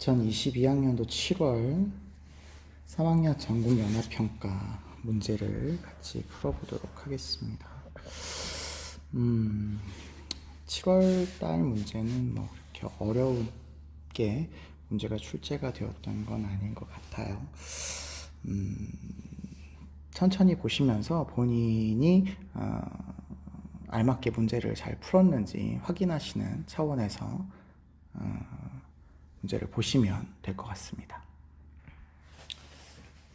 2022학년도 7월 3학년 전국 연합평가 문제를 같이 풀어보도록 하겠습니다. 7월 달 문제는 뭐 그렇게 어려운게 문제가 출제가 되었던 건 아닌 것 같아요. 천천히 보시면서 본인이 알맞게 문제를 잘 풀었는지 확인하시는 차원에서 문제를 보시면 될 것 같습니다.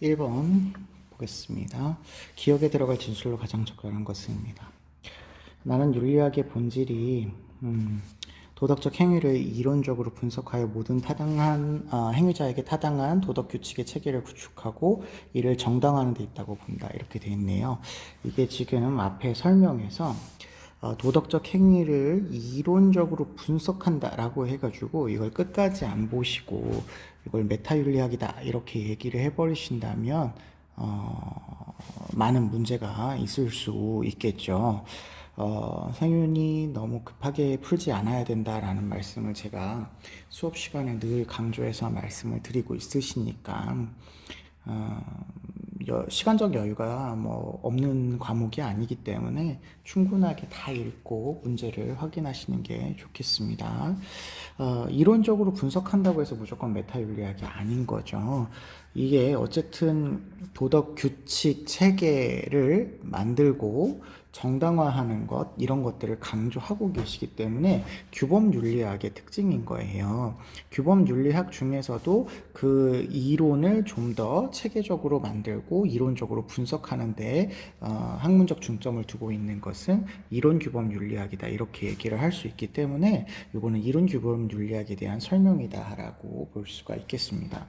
1번 보겠습니다. 기억에 들어갈 진술로 가장 적절한 것은입니다. 나는 윤리학의 본질이 도덕적 행위를 이론적으로 분석하여 모든 타당한 행위자에게 타당한 도덕 규칙의 체계를 구축하고 이를 정당화하는 데 있다고 본다. 이렇게 되어 있네요. 이게 지금 앞에 설명에서 도덕적 행위를 이론적으로 분석한다라고 해가지고 이걸 끝까지 안 보시고 이걸 메타윤리학이다 이렇게 얘기를 해버리신다면 많은 문제가 있을 수 있겠죠. 생윤이 너무 급하게 풀지 않아야 된다라는 말씀을 제가 수업 시간에 늘 강조해서 말씀을 드리고 있으시니까 시간적 여유가 뭐 없는 과목이 아니기 때문에 충분하게 다 읽고 문제를 확인하시는 게 좋겠습니다. 이론적으로 분석한다고 해서 무조건 메타윤리학이 아닌 거죠. 이게 어쨌든 도덕 규칙 체계를 만들고 정당화하는 것 이런 것들을 강조하고 계시기 때문에 규범 윤리학의 특징인 거예요. 규범 윤리학 중에서도 그 이론을 좀 더 체계적으로 만들고 이론적으로 분석하는데 학문적 중점을 두고 있는 것은 이론 규범 윤리학이다 이렇게 얘기를 할 수 있기 때문에 이거는 이론 규범 윤리학에 대한 설명이다라고 볼 수가 있겠습니다.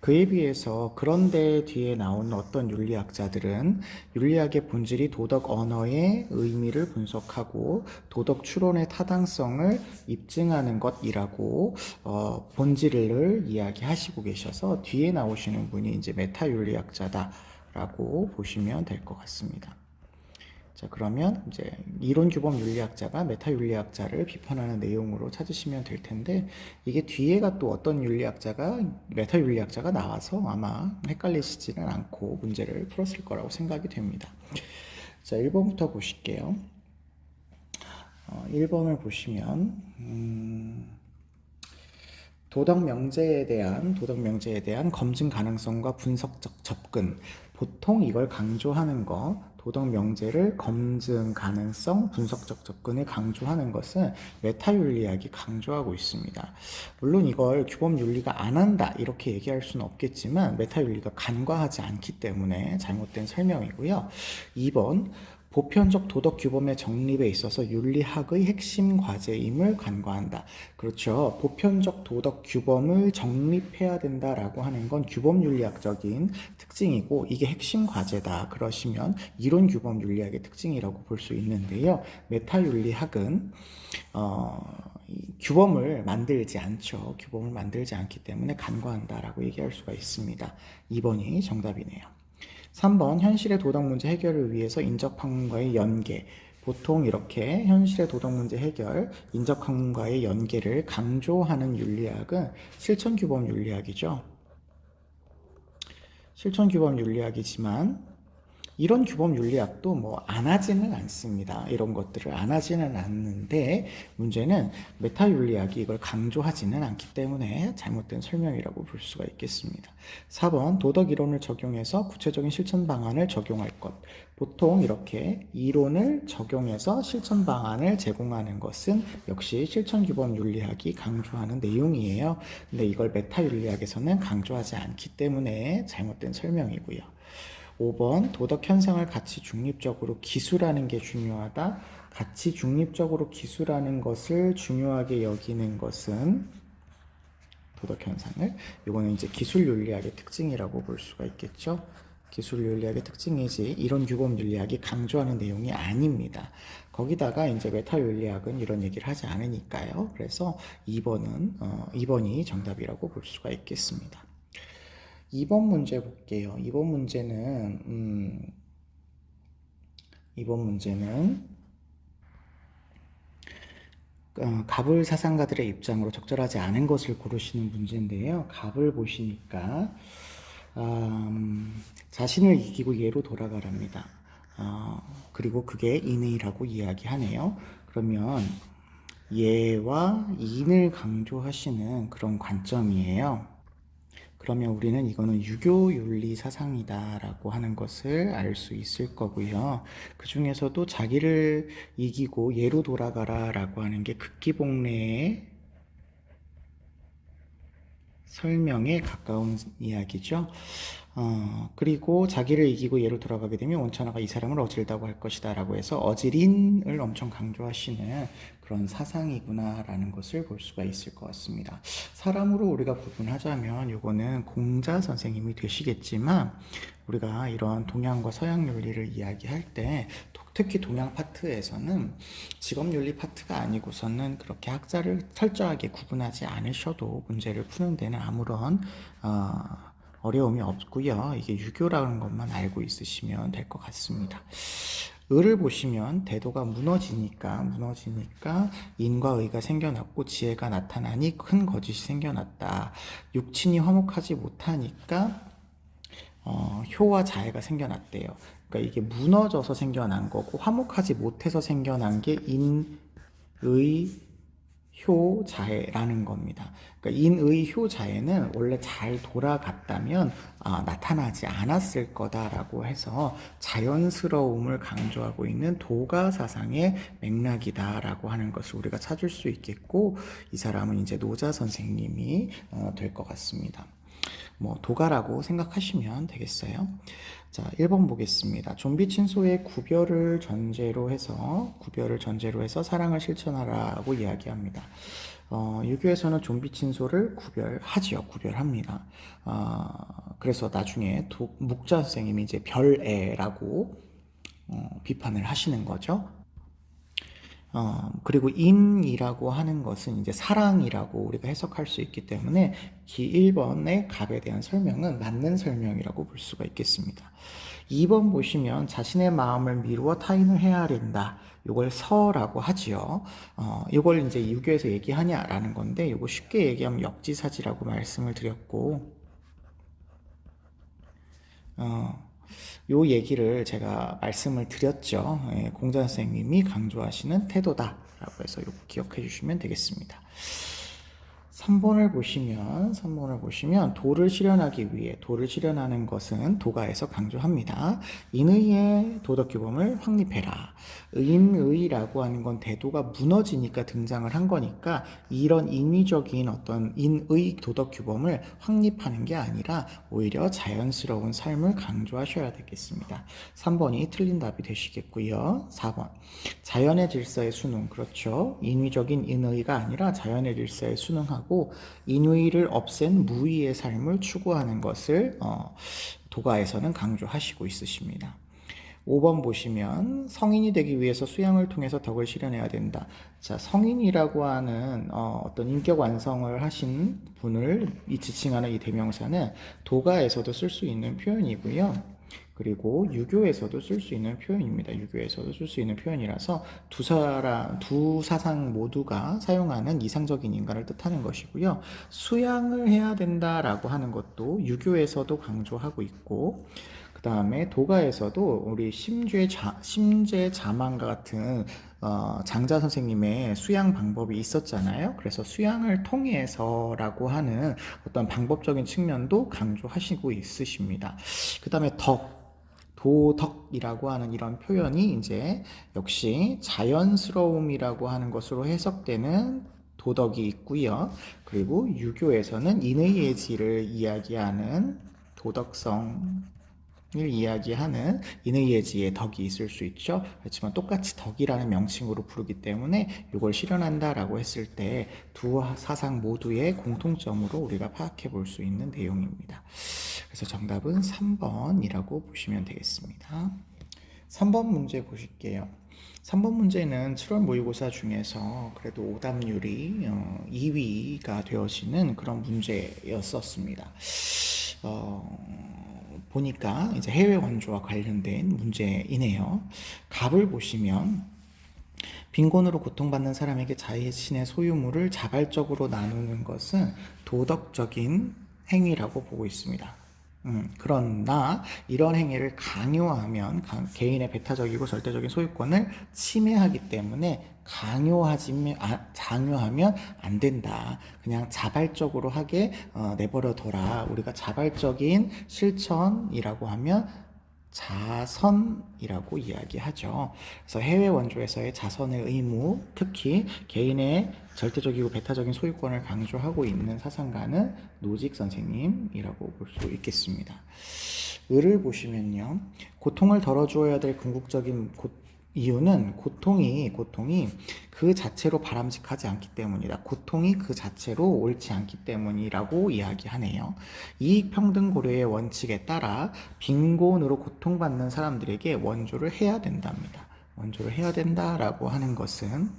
그에 비해서 그런데 뒤에 나오는 어떤 윤리학자들은 윤리학의 본질이 도덕 언어의 의미를 분석하고 도덕 추론의 타당성을 입증하는 것이라고 본질을 이야기하시고 계셔서 뒤에 나오시는 분이 이제 메타 윤리학자다라고 보시면 될 것 같습니다. 자, 그러면 이제 이론 규범 윤리학자가 메타 윤리학자를 비판하는 내용으로 찾으시면 될 텐데 이게 뒤에가 또 어떤 윤리학자가 메타 윤리학자가 나와서 아마 헷갈리시지는 않고 문제를 풀었을 거라고 생각이 됩니다. 자, 1번부터 보실게요. 1번을 보시면 도덕 명제에 대한 검증 가능성과 분석적 접근. 보통 이걸 강조하는 거, 도덕 명제를 검증 가능성, 분석적 접근을 강조하는 것은 메타윤리학이 강조하고 있습니다. 물론 이걸 규범 윤리가 안 한다 이렇게 얘기할 수는 없겠지만 메타윤리가 간과하지 않기 때문에 잘못된 설명이고요. 2번 보편적 도덕 규범의 정립에 있어서 윤리학의 핵심 과제임을 간과한다. 그렇죠. 보편적 도덕 규범을 정립해야 된다라고 하는 건 규범 윤리학적인 특징이고 이게 핵심 과제다. 그러시면 이론 규범 윤리학의 특징이라고 볼 수 있는데요. 메타 윤리학은 규범을 만들지 않죠. 규범을 만들지 않기 때문에 간과한다라고 얘기할 수가 있습니다. 2번이 정답이네요. 3번 현실의 도덕 문제 해결을 위해서 인적 학문과의 연계. 보통 이렇게 현실의 도덕 문제 해결, 인적 학문과의 연계를 강조하는 윤리학은 실천 규범 윤리학이죠. 실천 규범 윤리학이지만 이런 규범 윤리학도 뭐 안 하지는 않습니다. 이런 것들을 안 하지는 않는데 문제는 메타 윤리학이 이걸 강조하지는 않기 때문에 잘못된 설명이라고 볼 수가 있겠습니다. 4번 도덕 이론을 적용해서 구체적인 실천 방안을 적용할 것. 보통 이렇게 이론을 적용해서 실천 방안을 제공하는 것은 역시 실천 규범 윤리학이 강조하는 내용이에요. 근데 이걸 메타 윤리학에서는 강조하지 않기 때문에 잘못된 설명이고요. 5번 도덕 현상을 가치 중립적으로 기술하는 게 중요하다. 가치 중립적으로 기술하는 것을 중요하게 여기는 것은 도덕 현상을 이거는 이제 기술 윤리학의 특징이라고 볼 수가 있겠죠. 기술 윤리학의 특징이지 이론 규범 윤리학이 강조하는 내용이 아닙니다. 거기다가 이제 메타 윤리학은 이런 얘기를 하지 않으니까요. 그래서 2번이 정답이라고 볼 수가 있겠습니다. 2번 문제 볼게요. 2번 문제는 갑을 사상가들의 입장으로 적절하지 않은 것을 고르시는 문제인데요. 갑을 보시니까 자신을 이기고 예로 돌아가랍니다. 그리고 그게 인의라고 이야기하네요. 그러면 예와 인을 강조하시는 그런 관점이에요. 그러면 우리는 이거는 유교 윤리 사상이다라고 하는 것을 알 수 있을 거고요. 그 중에서도 자기를 이기고 예로 돌아가라라고 하는 게 극기복례의 설명에 가까운 이야기죠. 그리고 자기를 이기고 예로 돌아가게 되면 온천하가 이 사람을 어질다고 할 것이다 라고 해서 어질인을 엄청 강조하시는 그런 사상이구나 라는 것을 볼 수가 있을 것 같습니다. 사람으로 우리가 구분하자면 요거는 공자 선생님이 되시겠지만 우리가 이런 동양과 서양 윤리를 이야기할 때 특히 동양 파트에서는 직업윤리 파트가 아니고서는 그렇게 학자를 철저하게 구분하지 않으셔도 문제를 푸는 데는 아무런 어려움이 없고요. 이게 유교라는 것만 알고 있으시면 될 것 같습니다. 을을 보시면 대도가 무너지니까 인과 의가 생겨났고 지혜가 나타나니 큰 거짓이 생겨났다. 육친이 화목하지 못하니까 효와 자애가 생겨났대요. 그러니까 이게 무너져서 생겨난 거고 화목하지 못해서 생겨난 게 인의 효 자애라는 겁니다. 그러니까 인의 효 자애는 원래 잘 돌아갔다면 나타나지 않았을 거다라고 해서 자연스러움을 강조하고 있는 도가 사상의 맥락이다라고 하는 것을 우리가 찾을 수 있겠고 이 사람은 이제 노자 선생님이 될 것 같습니다. 도가라고 생각하시면 되겠어요. 자, 1번 보겠습니다. 좀비 친소의 구별을 전제로 해서 사랑을 실천하라고 이야기합니다. 유교에서는 좀비 친소를 구별합니다. 그래서 나중에 묵자 선생님이 이제 별애라고 비판을 하시는 거죠. 그리고 인이라고 하는 것은 이제 사랑이라고 우리가 해석할 수 있기 때문에 기 1번의 갑에 대한 설명은 맞는 설명이라고 볼 수가 있겠습니다. 2번 보시면 자신의 마음을 미루어 타인을 헤아린다. 이걸 서라고 하지요. 이걸 이제 유교에서 얘기하냐라는 건데 이거 쉽게 얘기하면 역지사지라고 말씀을 드렸고 요 얘기를 제가 말씀을 드렸죠. 공자 선생님이 강조하시는 태도다라고 해서 요거 기억해 주시면 되겠습니다. 3번을 보시면 도를 실현하기 위해 도를 실현하는 것은 도가에서 강조합니다. 인의의 도덕규범을 확립해라. 인의라고 하는 건 대도가 무너지니까 등장을 한 거니까 이런 인위적인 어떤 인의 도덕규범을 확립하는 게 아니라 오히려 자연스러운 삶을 강조하셔야 되겠습니다. 3번이 틀린 답이 되시겠고요. 4번 자연의 질서의 순응, 그렇죠. 인위적인 인의가 아니라 자연의 질서에 순응하고 인위를 없앤 무위의 삶을 추구하는 것을 도가에서는 강조하시고 있으십니다. 5번 보시면 성인이 되기 위해서 수양을 통해서 덕을 실현해야 된다. 자, 성인이라고 하는 어떤 인격 완성을 하신 분을 지칭하는 이 대명사는 도가에서도 쓸 수 있는 표현이고요. 그리고 유교에서도 쓸 수 있는 표현입니다. 유교에서도 쓸 수 있는 표현이라서 두 사상 모두가 사용하는 이상적인 인간을 뜻하는 것이고요. 수양을 해야 된다라고 하는 것도 유교에서도 강조하고 있고 그 다음에 도가에서도 우리 심죄 자만과 같은 장자 선생님의 수양 방법이 있었잖아요. 그래서 수양을 통해서라고 하는 어떤 방법적인 측면도 강조하시고 있으십니다. 그 다음에 도덕이라고 하는 이런 표현이 이제 역시 자연스러움이라고 하는 것으로 해석되는 도덕이 있고요. 그리고 유교에서는 인의예지를 이야기하는 도덕성 을 이야기하는 인의예지의 덕이 있을 수 있죠. 그렇지만 똑같이 덕이라는 명칭으로 부르기 때문에 이걸 실현한다라고 했을 때 두 사상 모두의 공통점으로 우리가 파악해 볼 수 있는 내용입니다. 그래서 정답은 3번이라고 보시면 되겠습니다. 3번 문제 보실게요. 3번 문제는 7월 모의고사 중에서 그래도 오답률이 2위가 되어지는 그런 문제였었습니다. 보니까 이제 해외 원조와 관련된 문제이네요. 갑을 보시면 빈곤으로 고통받는 사람에게 자신의 소유물을 자발적으로 나누는 것은 도덕적인 행위라고 보고 있습니다. 그러나 이런 행위를 강요하면 개인의 배타적이고 절대적인 소유권을 침해하기 때문에 강요하면 안 된다. 그냥 자발적으로 하게 내버려둬라. 우리가 자발적인 실천이라고 하면 자선이라고 이야기하죠. 그래서 해외 원조에서의 자선의 의무, 특히 개인의 절대적이고 배타적인 소유권을 강조하고 있는 사상가는 노직 선생님이라고 볼 수 있겠습니다. 을을 보시면요, 고통을 덜어주어야 될 궁극적인 이유는 고통이 그 자체로 바람직하지 않기 때문이다. 고통이 그 자체로 옳지 않기 때문이라고 이야기하네요. 이익평등 고려의 원칙에 따라 빈곤으로 고통받는 사람들에게 원조를 해야 된답니다. 원조를 해야 된다라고 하는 것은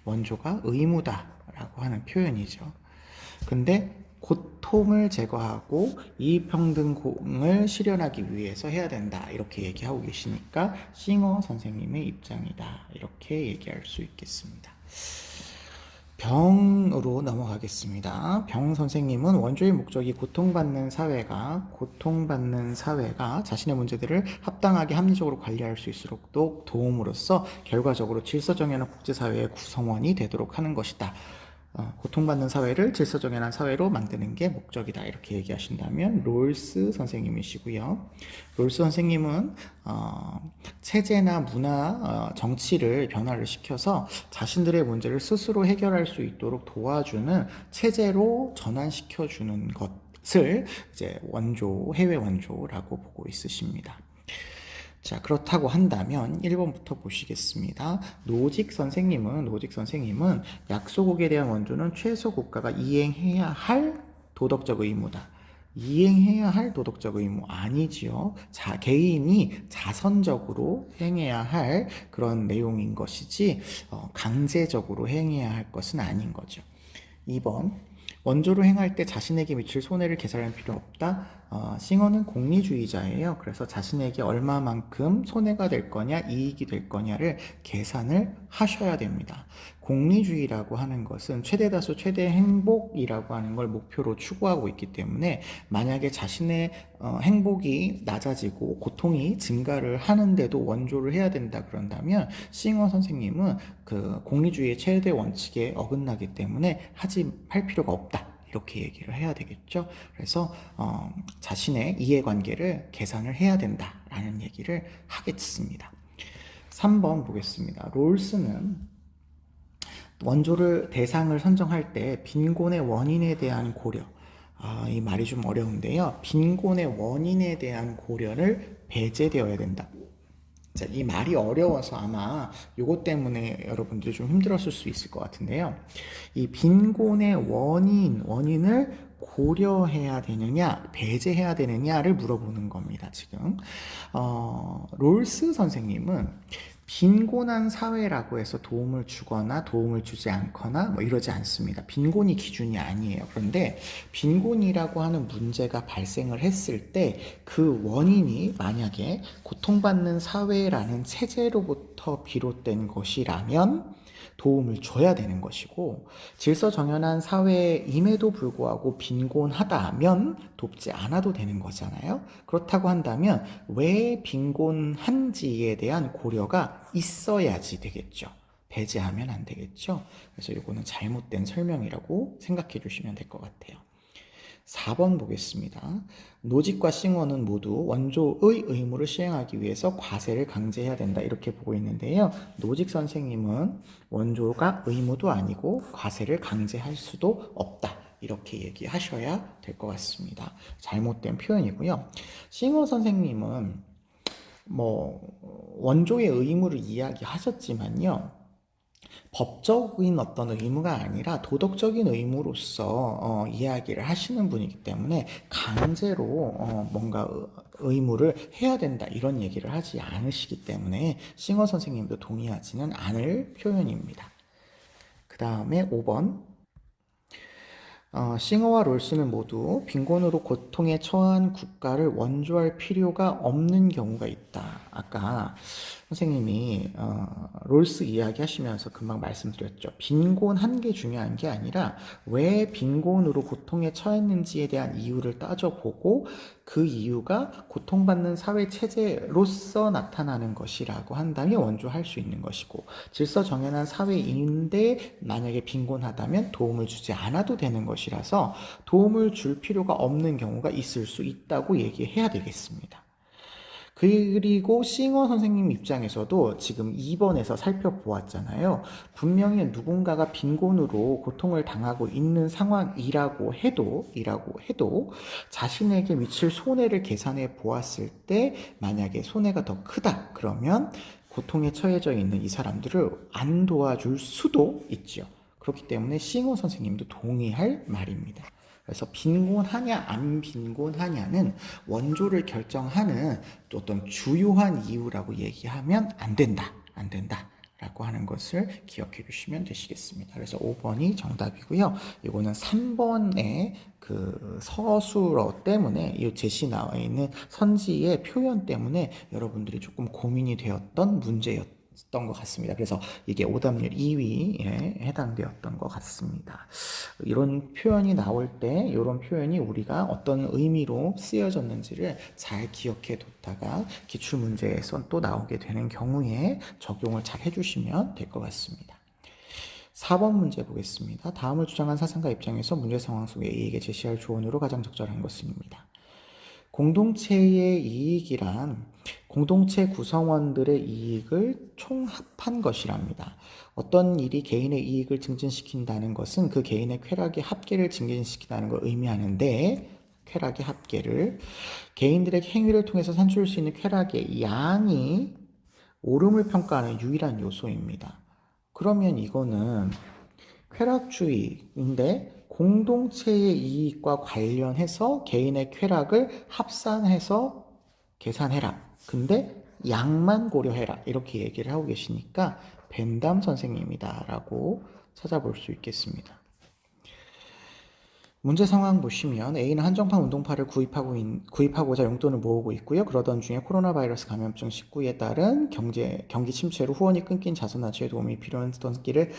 원조가 의무다라고 하는 표현이죠. 근데 고통을 제거하고 이익평등을 실현하기 위해서 해야 된다 이렇게 얘기하고 계시니까 싱어 선생님의 입장이다 이렇게 얘기할 수 있겠습니다. 병으로 넘어가겠습니다. 병 선생님은 원조의 목적이 고통받는 사회가 자신의 문제들을 합당하게 합리적으로 관리할 수 있도록 도움으로써 결과적으로 질서정연한 국제사회의 구성원이 되도록 하는 것이다. 고통받는 사회를 질서정연한 사회로 만드는 게 목적이다 이렇게 얘기하신다면 롤스 선생님이시고요. 롤스 선생님은 체제나 문화, 정치를 변화를 시켜서 자신들의 문제를 스스로 해결할 수 있도록 도와주는 체제로 전환시켜주는 것을 이제 해외 원조라고 보고 있으십니다. 자, 그렇다고 한다면 1번부터 보시겠습니다. 노직 선생님은 약소국에 대한 원조는 최소 국가가 이행해야 할 도덕적 의무다. 이행해야 할 도덕적 의무 아니지요. 개인이 자선적으로 행해야 할 그런 내용인 것이지 강제적으로 행해야 할 것은 아닌 거죠. 2번 원조로 행할 때 자신에게 미칠 손해를 계산할 필요 없다. 싱어는 공리주의자예요. 그래서 자신에게 얼마만큼 손해가 될 거냐, 이익이 될 거냐를 계산을 하셔야 됩니다. 공리주의라고 하는 것은 최대다수 최대 행복이라고 하는 걸 목표로 추구하고 있기 때문에 만약에 자신의 행복이 낮아지고 고통이 증가를 하는데도 원조를 해야 된다 그런다면 싱어 선생님은 그 공리주의의 최대 원칙에 어긋나기 때문에 할 필요가 없다. 이렇게 얘기를 해야 되겠죠. 그래서 자신의 이해관계를 계산을 해야 된다라는 얘기를 하겠습니다. 3번 보겠습니다. 롤스는 원조를 대상을 선정할 때 빈곤의 원인에 대한 고려, 이 말이 좀 어려운데요. 빈곤의 원인에 대한 고려를 배제되어야 된다. 자, 이 말이 어려워서 아마 이것 때문에 여러분들이 좀 힘들었을 수 있을 것 같은데요. 이 빈곤의 원인을 고려해야 되느냐, 배제해야 되느냐를 물어보는 겁니다, 지금. 롤스 선생님은 빈곤한 사회라고 해서 도움을 주거나 도움을 주지 않거나 뭐 이러지 않습니다. 빈곤이 기준이 아니에요. 그런데 빈곤이라고 하는 문제가 발생을 했을 때 그 원인이 만약에 고통받는 사회라는 체제로부터 비롯된 것이라면 도움을 줘야 되는 것이고, 질서정연한 사회임에도 불구하고 빈곤하다면 돕지 않아도 되는 거잖아요. 그렇다고 한다면 왜 빈곤한지에 대한 고려가 있어야지 되겠죠. 배제하면 안 되겠죠. 그래서 이거는 잘못된 설명이라고 생각해 주시면 될 것 같아요. 4번 보겠습니다. 노직과 싱어는 모두 원조의 의무를 시행하기 위해서 과세를 강제해야 된다 이렇게 보고 있는데요. 노직 선생님은 원조가 의무도 아니고 과세를 강제할 수도 없다 이렇게 얘기하셔야 될 것 같습니다. 잘못된 표현이고요. 싱어 선생님은 원조의 의무를 이야기하셨지만요. 법적인 어떤 의무가 아니라 도덕적인 의무로서 이야기를 하시는 분이기 때문에 강제로 뭔가 의무를 해야 된다 이런 얘기를 하지 않으시기 때문에 싱어 선생님도 동의하지는 않을 표현입니다. 그 다음에 5번 싱어와 롤스는 모두 빈곤으로 고통에 처한 국가를 원조할 필요가 없는 경우가 있다. 아까 선생님이 롤스 이야기 하시면서 금방 말씀드렸죠. 빈곤 한 게 중요한 게 아니라 왜 빈곤으로 고통에 처했는지에 대한 이유를 따져보고 그 이유가 고통받는 사회 체제로서 나타나는 것이라고 한다면 원조할 수 있는 것이고, 질서 정연한 사회인데 만약에 빈곤하다면 도움을 주지 않아도 되는 것이라서 도움을 줄 필요가 없는 경우가 있을 수 있다고 얘기해야 되겠습니다. 그리고 싱어 선생님 입장에서도 지금 2번에서 살펴보았잖아요. 분명히 누군가가 빈곤으로 고통을 당하고 있는 상황이라고 해도 자신에게 미칠 손해를 계산해 보았을 때 만약에 손해가 더 크다 그러면 고통에 처해져 있는 이 사람들을 안 도와줄 수도 있죠. 그렇기 때문에 싱어 선생님도 동의할 말입니다. 그래서 빈곤하냐 안 빈곤하냐는 원조를 결정하는 어떤 주요한 이유라고 얘기하면 안 된다 라고 하는 것을 기억해 주시면 되시겠습니다. 그래서 5번이 정답이고요. 이거는 3번의 그 서술어 때문에 이 제시 나와 있는 선지의 표현 때문에 여러분들이 조금 고민이 되었던 문제였던 것 같습니다. 그래서 이게 오답률 2위에 해당되었던 것 같습니다. 이런 표현이 나올 때 이런 표현이 우리가 어떤 의미로 쓰여졌는지를 잘 기억해 뒀다가 기출문제에서 또 나오게 되는 경우에 적용을 잘 해주시면 될 것 같습니다. 4번 문제 보겠습니다. 다음을 주장한 사상가 입장에서 문제 상황 속에 이에게 제시할 조언으로 가장 적절한 것입니다. 공동체의 이익이란 공동체 구성원들의 이익을 총합한 것이랍니다. 어떤 일이 개인의 이익을 증진시킨다는 것은 그 개인의 쾌락의 합계를 증진시킨다는 걸 의미하는데, 쾌락의 합계를 개인들의 행위를 통해서 산출할 수 있는 쾌락의 양이 옳음을 평가하는 유일한 요소입니다. 그러면 이거는 쾌락주의인데 공동체의 이익과 관련해서 개인의 쾌락을 합산해서 계산해라. 근데 양만 고려해라. 이렇게 얘기를 하고 계시니까 벤담 선생님이다 라고 찾아볼 수 있겠습니다. 문제 상황 보시면 A는 한정판 운동파를 구입하고자 용돈을 모으고 있고요. 그러던 중에 코로나 바이러스 감염증 19에 따른 경기 침체로 후원이 끊긴 자선화치에 도움이 필요한 길을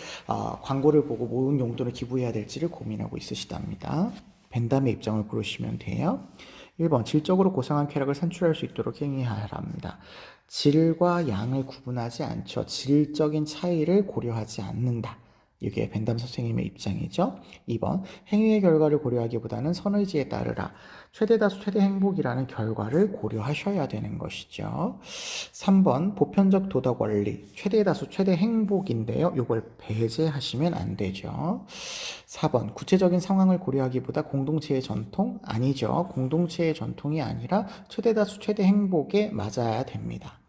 광고를 보고 모은 용돈을 기부해야 될지를 고민하고 있으시답니다. 벤담의 입장을 고르시면 돼요. 1번 질적으로 고상한 쾌락을 산출할 수 있도록 행위하랍니다. 질과 양을 구분하지 않죠. 질적인 차이를 고려하지 않는다. 이게 벤담 선생님의 입장이죠. 2번 행위의 결과를 고려하기보다는 선의지에 따르라. 최대다수 최대 행복이라는 결과를 고려하셔야 되는 것이죠. 3번 보편적 도덕 원리 최대다수 최대 행복인데요. 이걸 배제하시면 안 되죠. 4번 구체적인 상황을 고려하기보다 공동체의 전통 아니죠. 공동체의 전통이 아니라 최대다수 최대 행복에 맞아야 됩니다.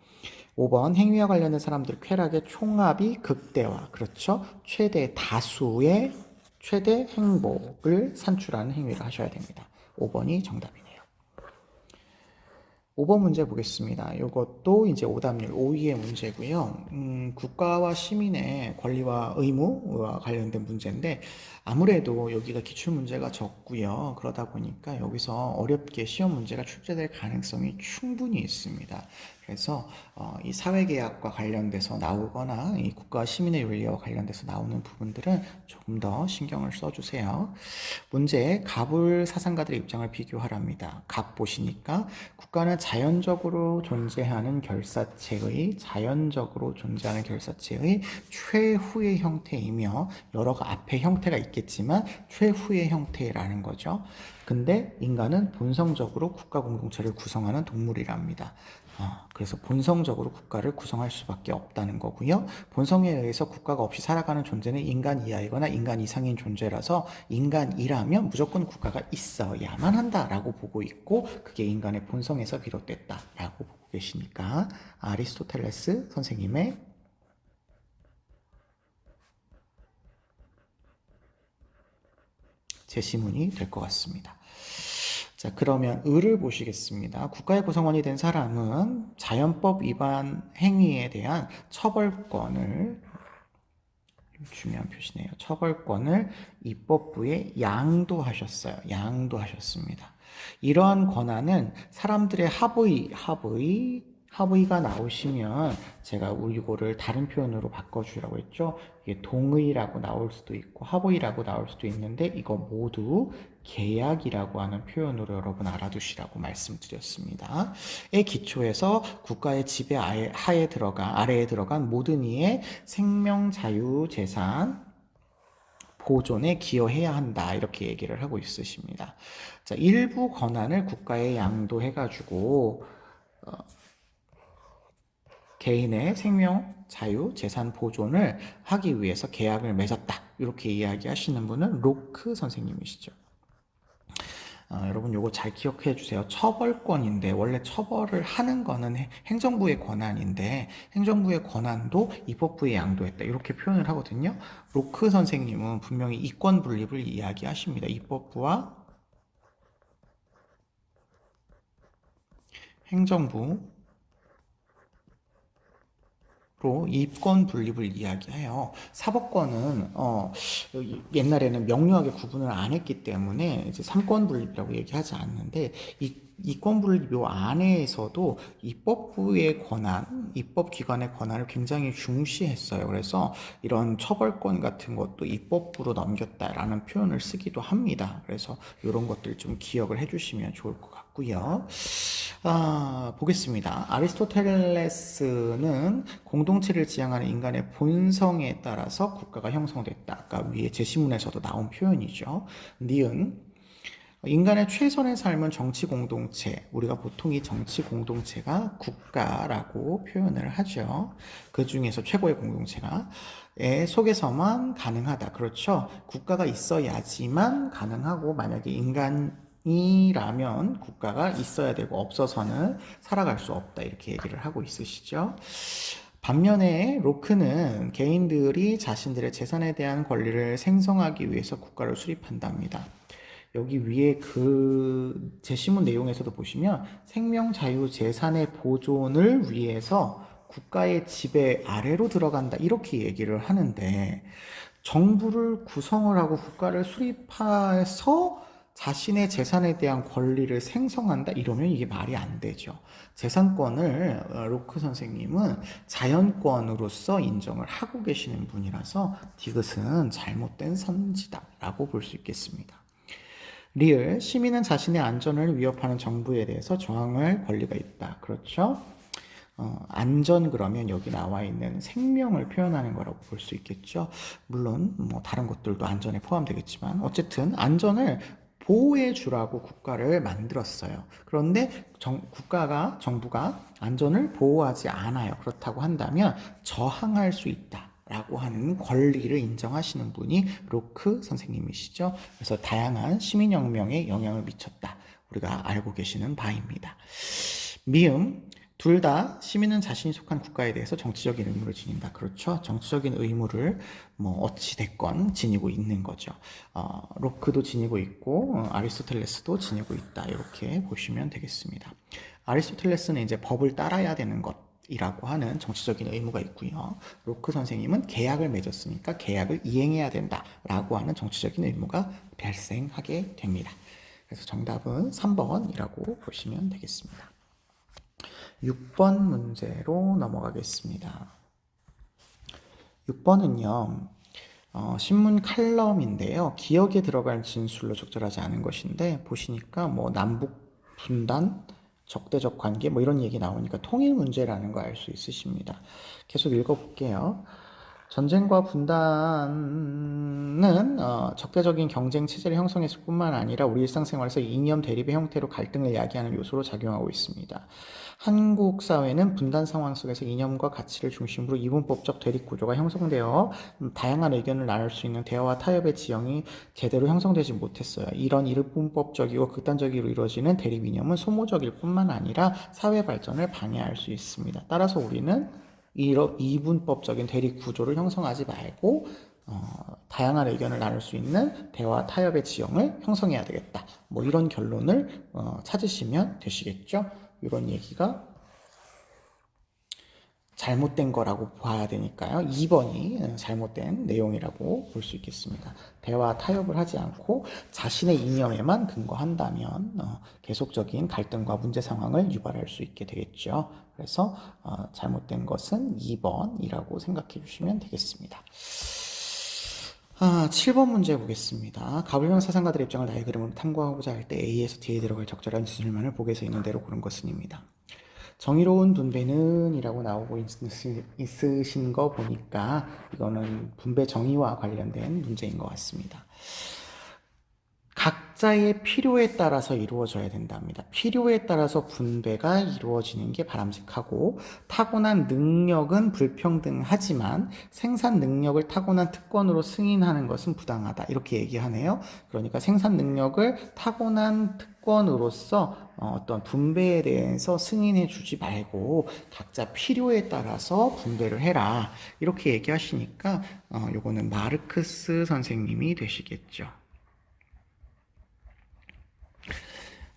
5번 행위와 관련된 사람들 쾌락의 총합이 극대화. 그렇죠. 최대 다수의 최대 행복을 산출하는 행위를 하셔야 됩니다. 5번이 정답이네요. 5번 문제 보겠습니다. 이것도 이제 오답률 5위의 문제고요. 국가와 시민의 권리와 의무와 관련된 문제인데 아무래도 여기가 기출 문제가 적고요. 그러다 보니까 여기서 어렵게 시험 문제가 출제될 가능성이 충분히 있습니다. 그래서 이 사회계약과 관련돼서 나오거나 이 국가와 시민의 윤리와 관련돼서 나오는 부분들은 조금 더 신경을 써주세요. 문제, 갑을 사상가들의 입장을 비교하랍니다. 갑 보시니까 국가는 자연적으로 존재하는 결사체의 최후의 형태이며 여러 앞의 형태가 있겠지만 최후의 형태라는 거죠. 근데 인간은 본성적으로 국가 공동체를 구성하는 동물이랍니다. 그래서 본성적으로 국가를 구성할 수밖에 없다는 거고요. 본성에 의해서 국가가 없이 살아가는 존재는 인간 이하이거나 인간 이상인 존재라서 인간이라면 무조건 국가가 있어야만 한다라고 보고 있고 그게 인간의 본성에서 비롯됐다라고 보고 계시니까 아리스토텔레스 선생님의 제시문이 될 것 같습니다. 자, 그러면 을을 보시겠습니다. 국가의 구성원이 된 사람은 자연법 위반 행위에 대한 처벌권을, 중요한 표시네요. 처벌권을 입법부에 양도하셨습니다. 이러한 권한은 사람들의 합의 하위가 나오시면 제가 이거를 다른 표현으로 바꿔주라고 했죠. 이게 동의라고 나올 수도 있고 하위라고 나올 수도 있는데 이거 모두 계약이라고 하는 표현으로 여러분 알아두시라고 말씀드렸습니다. 의 기초에서 국가의 지배 아래에 들어간 모든 이의 생명, 자유, 재산, 보존에 기여해야 한다 이렇게 얘기를 하고 있으십니다. 자, 일부 권한을 국가에 양도해가지고 개인의 생명, 자유, 재산 보존을 하기 위해서 계약을 맺었다 이렇게 이야기하시는 분은 로크 선생님이시죠. 여러분 요거 잘 기억해 주세요. 처벌권인데 원래 처벌을 하는 거는 행정부의 권한인데 행정부의 권한도 입법부에 양도했다 이렇게 표현을 하거든요. 로크 선생님은 분명히 이권 분립을 이야기하십니다. 입법부와 행정부 로 이권 분립을 이야기해요. 사법권은 옛날에는 명료하게 구분을 안 했기 때문에 이제 삼권 분립이라고 얘기하지 않는데 이권 분립 요 안에서도 입법부의 권한, 입법기관의 권한을 굉장히 중시했어요. 그래서 이런 처벌권 같은 것도 입법부로 넘겼다라는 표현을 쓰기도 합니다. 그래서 이런 것들 좀 기억을 해주시면 좋을 것 같고요. 보겠습니다. 아리스토텔레스는 공동체를 지향하는 인간의 본성에 따라서 국가가 형성됐다. 아까 위에 제시문에서도 나온 표현이죠. 니은 인간의 최선의 삶은 정치 공동체. 우리가 보통 이 정치 공동체가 국가라고 표현을 하죠. 그 중에서 최고의 공동체가 속에서만 가능하다. 그렇죠. 국가가 있어야지만 가능하고 만약에 인간이라면 국가가 있어야 되고 없어서는 살아갈 수 없다 이렇게 얘기를 하고 있으시죠. 반면에 로크는 개인들이 자신들의 재산에 대한 권리를 생성하기 위해서 국가를 수립한답니다. 여기 위에 그 제시문 내용에서도 보시면 생명, 자유, 재산의 보존을 위해서 국가의 지배 아래로 들어간다 이렇게 얘기를 하는데 정부를 구성을 하고 국가를 수립해서 자신의 재산에 대한 권리를 생성한다 이러면 이게 말이 안 되죠. 재산권을 로크 선생님은 자연권으로서 인정을 하고 계시는 분이라서 디귿은 잘못된 선지다라고 볼 수 있겠습니다. 리을, 시민은 자신의 안전을 위협하는 정부에 대해서 저항할 권리가 있다. 그렇죠? 안전 그러면 여기 나와 있는 생명을 표현하는 거라고 볼 수 있겠죠. 물론 뭐 다른 것들도 안전에 포함되겠지만 어쨌든 안전을 보호해 주라고 국가를 만들었어요. 그런데 정부가 안전을 보호하지 않아요. 그렇다고 한다면 저항할 수 있다. 라고 하는 권리를 인정하시는 분이 로크 선생님이시죠. 그래서 다양한 시민혁명에 영향을 미쳤다. 우리가 알고 계시는 바입니다. 미음, 둘 다 시민은 자신이 속한 국가에 대해서 정치적인 의무를 지닌다. 그렇죠? 정치적인 의무를 뭐 어찌 됐건 지니고 있는 거죠. 로크도 지니고 있고 아리스토텔레스도 지니고 있다. 이렇게 보시면 되겠습니다. 아리스토텔레스는 이제 법을 따라야 되는 것 이라고 하는 정치적인 의무가 있고요. 로크 선생님은 계약을 맺었으니까 계약을 이행해야 된다라고 하는 정치적인 의무가 발생하게 됩니다. 그래서 정답은 3번이라고 보시면 되겠습니다. 6번 문제로 넘어가겠습니다. 6번은요. 신문 칼럼인데요. 기억에 들어갈 진술로 적절하지 않은 것인데 보시니까 뭐 남북 분단 적대적 관계 뭐 이런 얘기 나오니까 통일 문제라는 거 알 수 있으십니다. 계속 읽어볼게요. 전쟁과 분단은 적대적인 경쟁 체제를 형성했을 뿐만 아니라 우리 일상생활에서 이념 대립의 형태로 갈등을 야기하는 요소로 작용하고 있습니다. 한국 사회는 분단 상황 속에서 이념과 가치를 중심으로 이분법적 대립 구조가 형성되어 다양한 의견을 나눌 수 있는 대화와 타협의 지형이 제대로 형성되지 못했어요. 이런 이분법적이고 극단적으로 이루어지는 대립 이념은 소모적일 뿐만 아니라 사회 발전을 방해할 수 있습니다. 따라서 우리는 이분법적인 대립 구조를 형성하지 말고 다양한 의견을 나눌 수 있는 대화 타협의 지형을 형성해야 되겠다. 뭐 이런 결론을 찾으시면 되시겠죠. 이런 얘기가 잘못된 거라고 봐야 되니까요. 2번이 잘못된 내용이라고 볼 수 있겠습니다. 대화 타협을 하지 않고 자신의 이념에만 근거한다면 계속적인 갈등과 문제 상황을 유발할 수 있게 되겠죠. 그래서 잘못된 것은 2번이라고 생각해 주시면 되겠습니다. 7번 문제 보겠습니다. 가불명 사상가들의 입장을 나의 그림으로 탐구하고자 할 때 A에서 D에 들어갈 적절한 질문을 보기에서 있는 대로 고른 것은입니다. 정의로운 분배는 이라고 나오고 있으신 거 보니까 이거는 분배 정의와 관련된 문제인 것 같습니다. 각자의 필요에 따라서 이루어져야 된답니다. 필요에 따라서 분배가 이루어지는 게 바람직하고 타고난 능력은 불평등하지만 생산 능력을 타고난 특권으로 승인하는 것은 부당하다. 이렇게 얘기하네요. 그러니까 생산 능력을 타고난 특권으로서 어떤 분배에 대해서 승인해 주지 말고 각자 필요에 따라서 분배를 해라. 이렇게 얘기하시니까 요거는 마르크스 선생님이 되시겠죠.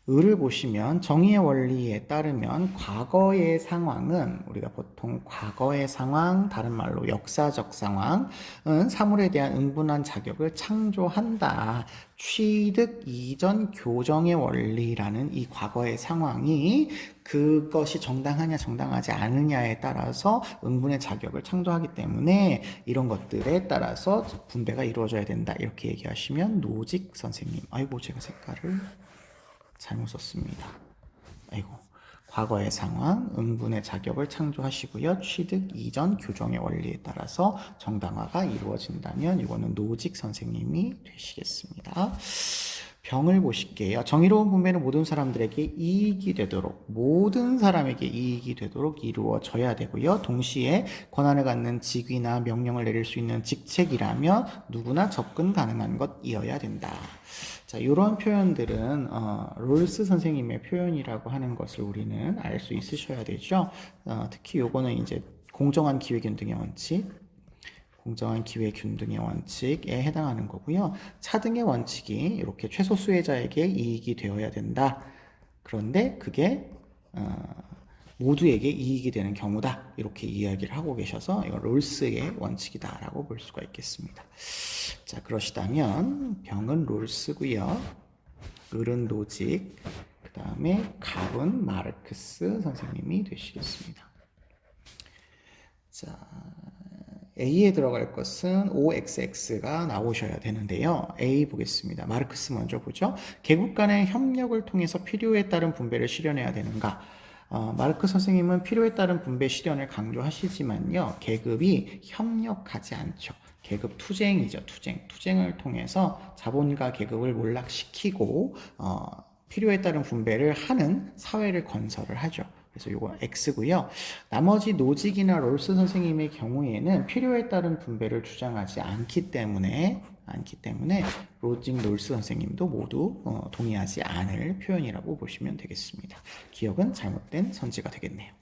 을을 보시면 정의의 원리에 따르면 과거의 상황은 우리가 보통 과거의 상황, 다른 말로 역사적 상황은 사물에 대한 응분한 자격을 창조한다. 취득 이전 교정의 원리라는 이 과거의 상황이 그것이 정당하냐 정당하지 않느냐에 따라서 응분의 자격을 창조하기 때문에 이런 것들에 따라서 분배가 이루어져야 된다. 이렇게 얘기하시면 노직 선생님, 아이고 제가 색깔을 잘못 썼습니다. 아이고. 과거의 상황, 응분의 자격을 창조하시고요. 취득 이전 교정의 원리에 따라서 정당화가 이루어진다면 이거는 노직 선생님이 되시겠습니다. 병을 보실게요. 정의로운 분배는 모든 사람들에게 이익이 되도록, 모든 사람에게 이익이 되도록 이루어져야 되고요. 동시에 권한을 갖는 직위나 명령을 내릴 수 있는 직책이라면 누구나 접근 가능한 것이어야 된다. 자, 이런 표현들은 롤스 선생님의 표현이라고 하는 것을 우리는 알 수 있으셔야 되죠. 특히 요거는 이제 공정한 기회균등의 원칙, 공정한 기회균등의 원칙에 해당하는 거고요. 차등의 원칙이 이렇게 최소 수혜자에게 이익이 되어야 된다. 그런데 그게 모두에게 이익이 되는 경우다. 이렇게 이야기를 하고 계셔서 이건 롤스의 원칙이다라고 볼 수가 있겠습니다. 자, 그러시다면 병은 롤스고요. 을은 노직, 그 다음에 갑은 마르크스 선생님이 되시겠습니다. 자, A에 들어갈 것은 OXX가 나오셔야 되는데요. A 보겠습니다. 마르크스 먼저 보죠. 계급 간의 협력을 통해서 필요에 따른 분배를 실현해야 되는가? 마르크스 선생님은 필요에 따른 분배 실현을 강조하시지만요. 계급이 협력하지 않죠. 계급 투쟁이죠. 투쟁을 통해서 자본과 계급을 몰락시키고 필요에 따른 분배를 하는 사회를 건설을 하죠. 그래서 이거 X고요. 나머지 노직이나 롤스 선생님의 경우에는 필요에 따른 분배를 주장하지 않기 때문에 로직, 롤스 선생님도 모두 동의하지 않을 표현이라고 보시면 되겠습니다. 기억은 잘못된 선지가 되겠네요.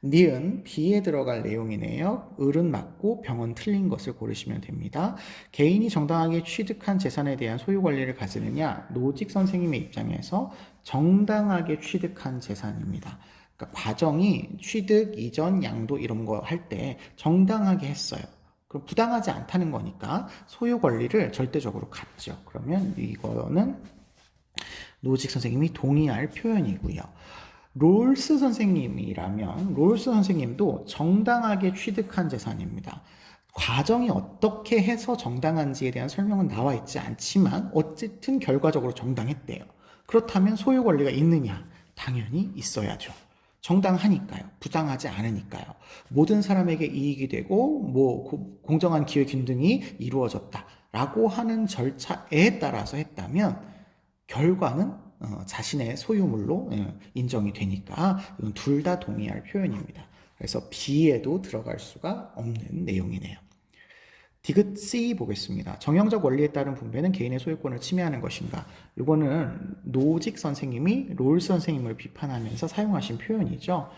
니은 B에 들어갈 내용이네요. 을은 맞고 병은 틀린 것을 고르시면 됩니다. 개인이 정당하게 취득한 재산에 대한 소유 권리를 가지느냐? 노직 선생님의 입장에서 정당하게 취득한 재산입니다. 그러니까 과정이 취득, 이전, 양도 이런 거 할 때 정당하게 했어요. 그럼 부당하지 않다는 거니까 소유 권리를 절대적으로 갖죠. 그러면 이거는 노직 선생님이 동의할 표현이고요. 롤스 선생님이라면 롤스 선생님도 정당하게 취득한 재산입니다. 과정이 어떻게 해서 정당한지에 대한 설명은 나와 있지 않지만 어쨌든 결과적으로 정당했대요. 그렇다면 소유 권리가 있느냐? 당연히 있어야죠. 정당하니까요. 부당하지 않으니까요. 모든 사람에게 이익이 되고 공정한 기회균등이 이루어졌다라고 하는 절차에 따라서 했다면 결과는 자신의 소유물로 인정이 되니까 이건 둘 다 동의할 표현입니다. 그래서 B에도 들어갈 수가 없는 내용이네요. 디귿 C 보겠습니다. 정형적 원리에 따른 분배는 개인의 소유권을 침해하는 것인가? 이거는 노직 선생님이 롤스 선생님을 비판하면서 사용하신 표현이죠.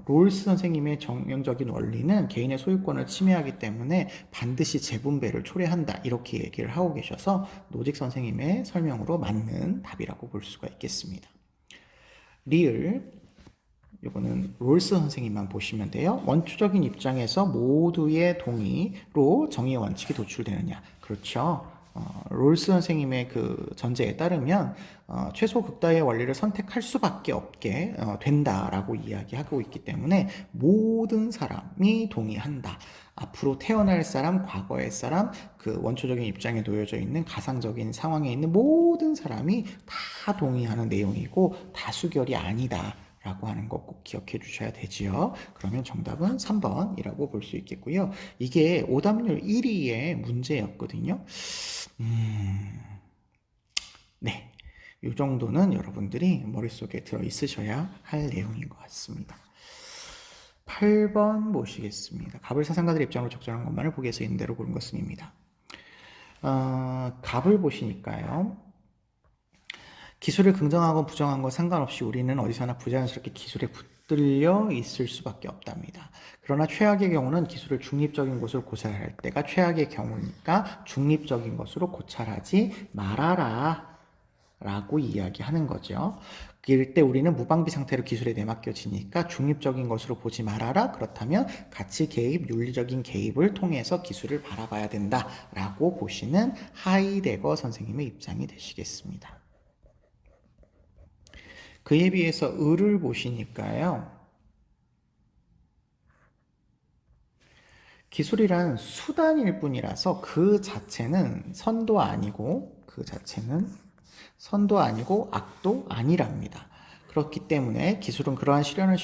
롤스 선생님의 정형적인 원리는 개인의 소유권을 침해하기 때문에 반드시 재분배를 초래한다. 이렇게 얘기를 하고 계셔서 노직 선생님의 설명으로 맞는 답이라고 볼 수가 있겠습니다. 리을 이거는 롤스 선생님만 보시면 돼요. 원초적인 입장에서 모두의 동의로 정의의 원칙이 도출되느냐. 그렇죠. 롤스 선생님의 그 전제에 따르면 최소 극다의 원리를 선택할 수밖에 없게 된다라고 이야기하고 있기 때문에 모든 사람이 동의한다. 앞으로 태어날 사람, 과거의 사람, 그 원초적인 입장에 놓여져 있는 가상적인 상황에 있는 모든 사람이 다 동의하는 내용이고 다수결이 아니다. 라고 하는 거 꼭 기억해 주셔야 되지요. 그러면 정답은 3번이라고 볼 수 있겠고요. 이게 오답률 1위의 문제였거든요. 네. 이 정도는 여러분들이 머릿속에 들어 있으셔야 할 내용인 것 같습니다. 8번 보시겠습니다. 갑을 사상가들의 입장으로 적절한 것만을 보기에서 있는 대로 고른 것은입니다. 갑을 보시니까요. 기술을 긍정하고 부정한 것 상관없이 우리는 어디서나 부자연스럽게 기술에 붙들려 있을 수밖에 없답니다. 그러나 최악의 경우는 기술을 중립적인 것으로 고찰할 때가 최악의 경우니까 중립적인 것으로 고찰하지 말아라 라고 이야기하는 거죠. 이럴 때 우리는 무방비 상태로 기술에 내맡겨지니까 중립적인 것으로 보지 말아라. 그렇다면 가치 개입, 윤리적인 개입을 통해서 기술을 바라봐야 된다라고 보시는 하이데거 선생님의 입장이 되시겠습니다. 그에 비해서 을을 보시니까요. 기술이란 수단일 뿐이라서 그 자체는 선도 아니고 악도 아니랍니다. 그렇기 때문에 기술은 그러한 실현을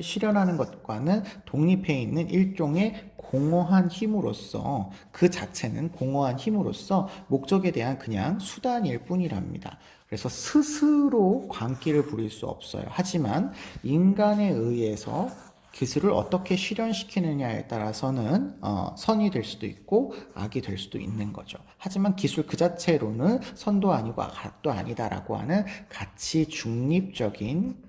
실현하는 것과는 독립해 있는 일종의 공허한 힘으로서 그 자체는 공허한 힘으로서 목적에 대한 그냥 수단일 뿐이랍니다. 그래서 스스로 광기를 부릴 수 없어요. 하지만 인간에 의해서 기술을 어떻게 실현시키느냐에 따라서는 선이 될 수도 있고 악이 될 수도 있는 거죠. 하지만 기술 그 자체로는 선도 아니고 악도 아니다라고 하는 가치 중립적인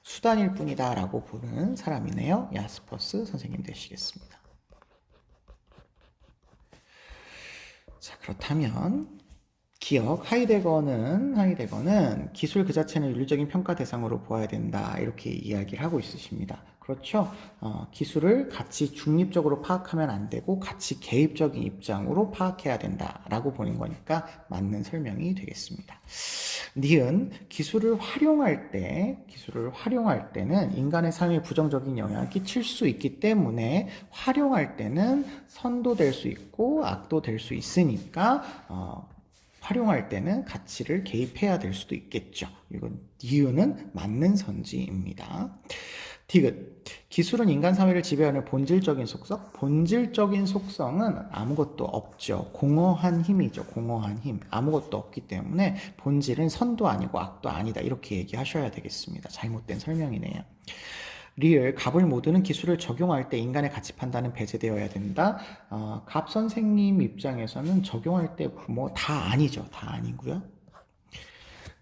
수단일 뿐이다라고 보는 사람이네요. 야스퍼스 선생님 되시겠습니다. 자, 그렇다면 기억, 하이데거는 기술 그 자체는 윤리적인 평가 대상으로 보아야 된다 이렇게 이야기를 하고 있으십니다. 그렇죠? 기술을 가치 중립적으로 파악하면 안 되고 가치 개입적인 입장으로 파악해야 된다라고 보는 거니까 맞는 설명이 되겠습니다. 니은 기술을 활용할 때는 인간의 삶에 부정적인 영향을 끼칠 수 있기 때문에 활용할 때는 선도 될 수 있고 악도 될 수 있으니까 활용할 때는 가치를 개입해야 될 수도 있겠죠. 이건 이유는 맞는 선지입니다. 디귿. 기술은 인간 사회를 지배하는 본질적인 속성? 본질적인 속성은 아무것도 없죠. 공허한 힘이죠. 공허한 힘. 아무것도 없기 때문에 본질은 선도 아니고 악도 아니다. 이렇게 얘기하셔야 되겠습니다. 잘못된 설명이네요. 리을, 갑을 모두는 기술을 적용할 때 인간의 가치 판단은 배제되어야 된다. 갑 선생님 입장에서는 적용할 때 뭐 다 아니죠. 다 아니고요.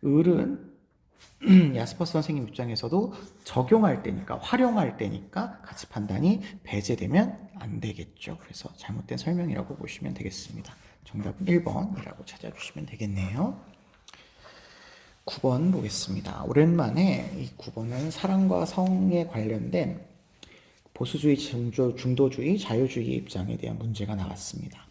을은 야스퍼스 선생님 입장에서도 적용할 때니까, 활용할 때니까 가치 판단이 배제되면 안 되겠죠. 그래서 잘못된 설명이라고 보시면 되겠습니다. 정답은 1번이라고 찾아주시면 되겠네요. 9번 보겠습니다. 오랜만에 이 9번은 사랑과 성에 관련된 보수주의, 중도주의, 자유주의 입장에 대한 문제가 나왔습니다.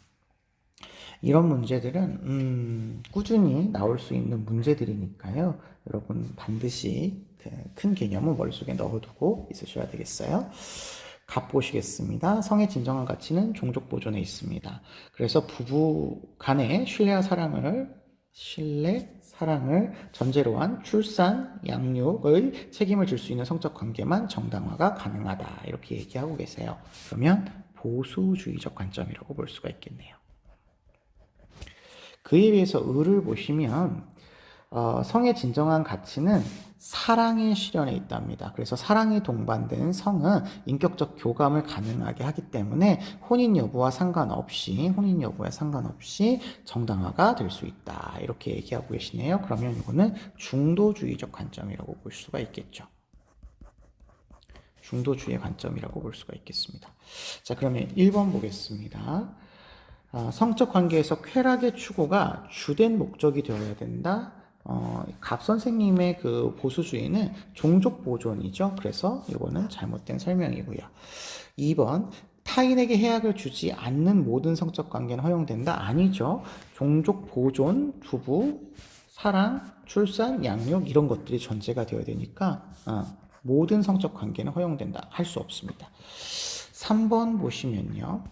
이런 문제들은 꾸준히 나올 수 있는 문제들이니까요. 여러분 반드시 큰 개념은 머릿속에 넣어두고 있으셔야 되겠어요. 갑 보시겠습니다. 성의 진정한 가치는 종족 보존에 있습니다. 그래서 부부 간의 신뢰, 사랑을 전제로 한 출산, 양육의 책임을 질 수 있는 성적 관계만 정당화가 가능하다. 이렇게 얘기하고 계세요. 그러면 보수주의적 관점이라고 볼 수가 있겠네요. 그에 비해서 을을 보시면 성의 진정한 가치는 사랑의 실현에 있답니다. 그래서 사랑이 동반된 성은 인격적 교감을 가능하게 하기 때문에 혼인 여부와 상관없이 정당화가 될 수 있다. 이렇게 얘기하고 계시네요. 그러면 이거는 중도주의적 관점이라고 볼 수가 있겠죠. 중도주의의 관점이라고 볼 수가 있겠습니다. 자, 그러면 1번 보겠습니다. 성적 관계에서 쾌락의 추구가 주된 목적이 되어야 된다. 갑 선생님의 그 보수주의는 종족 보존이죠. 그래서 이거는 잘못된 설명이고요. 2번, 타인에게 해악을 주지 않는 모든 성적 관계는 허용된다? 아니죠. 종족 보존, 부부, 사랑, 출산, 양육 이런 것들이 전제가 되어야 되니까 모든 성적 관계는 허용된다. 할 수 없습니다. 3번 보시면요.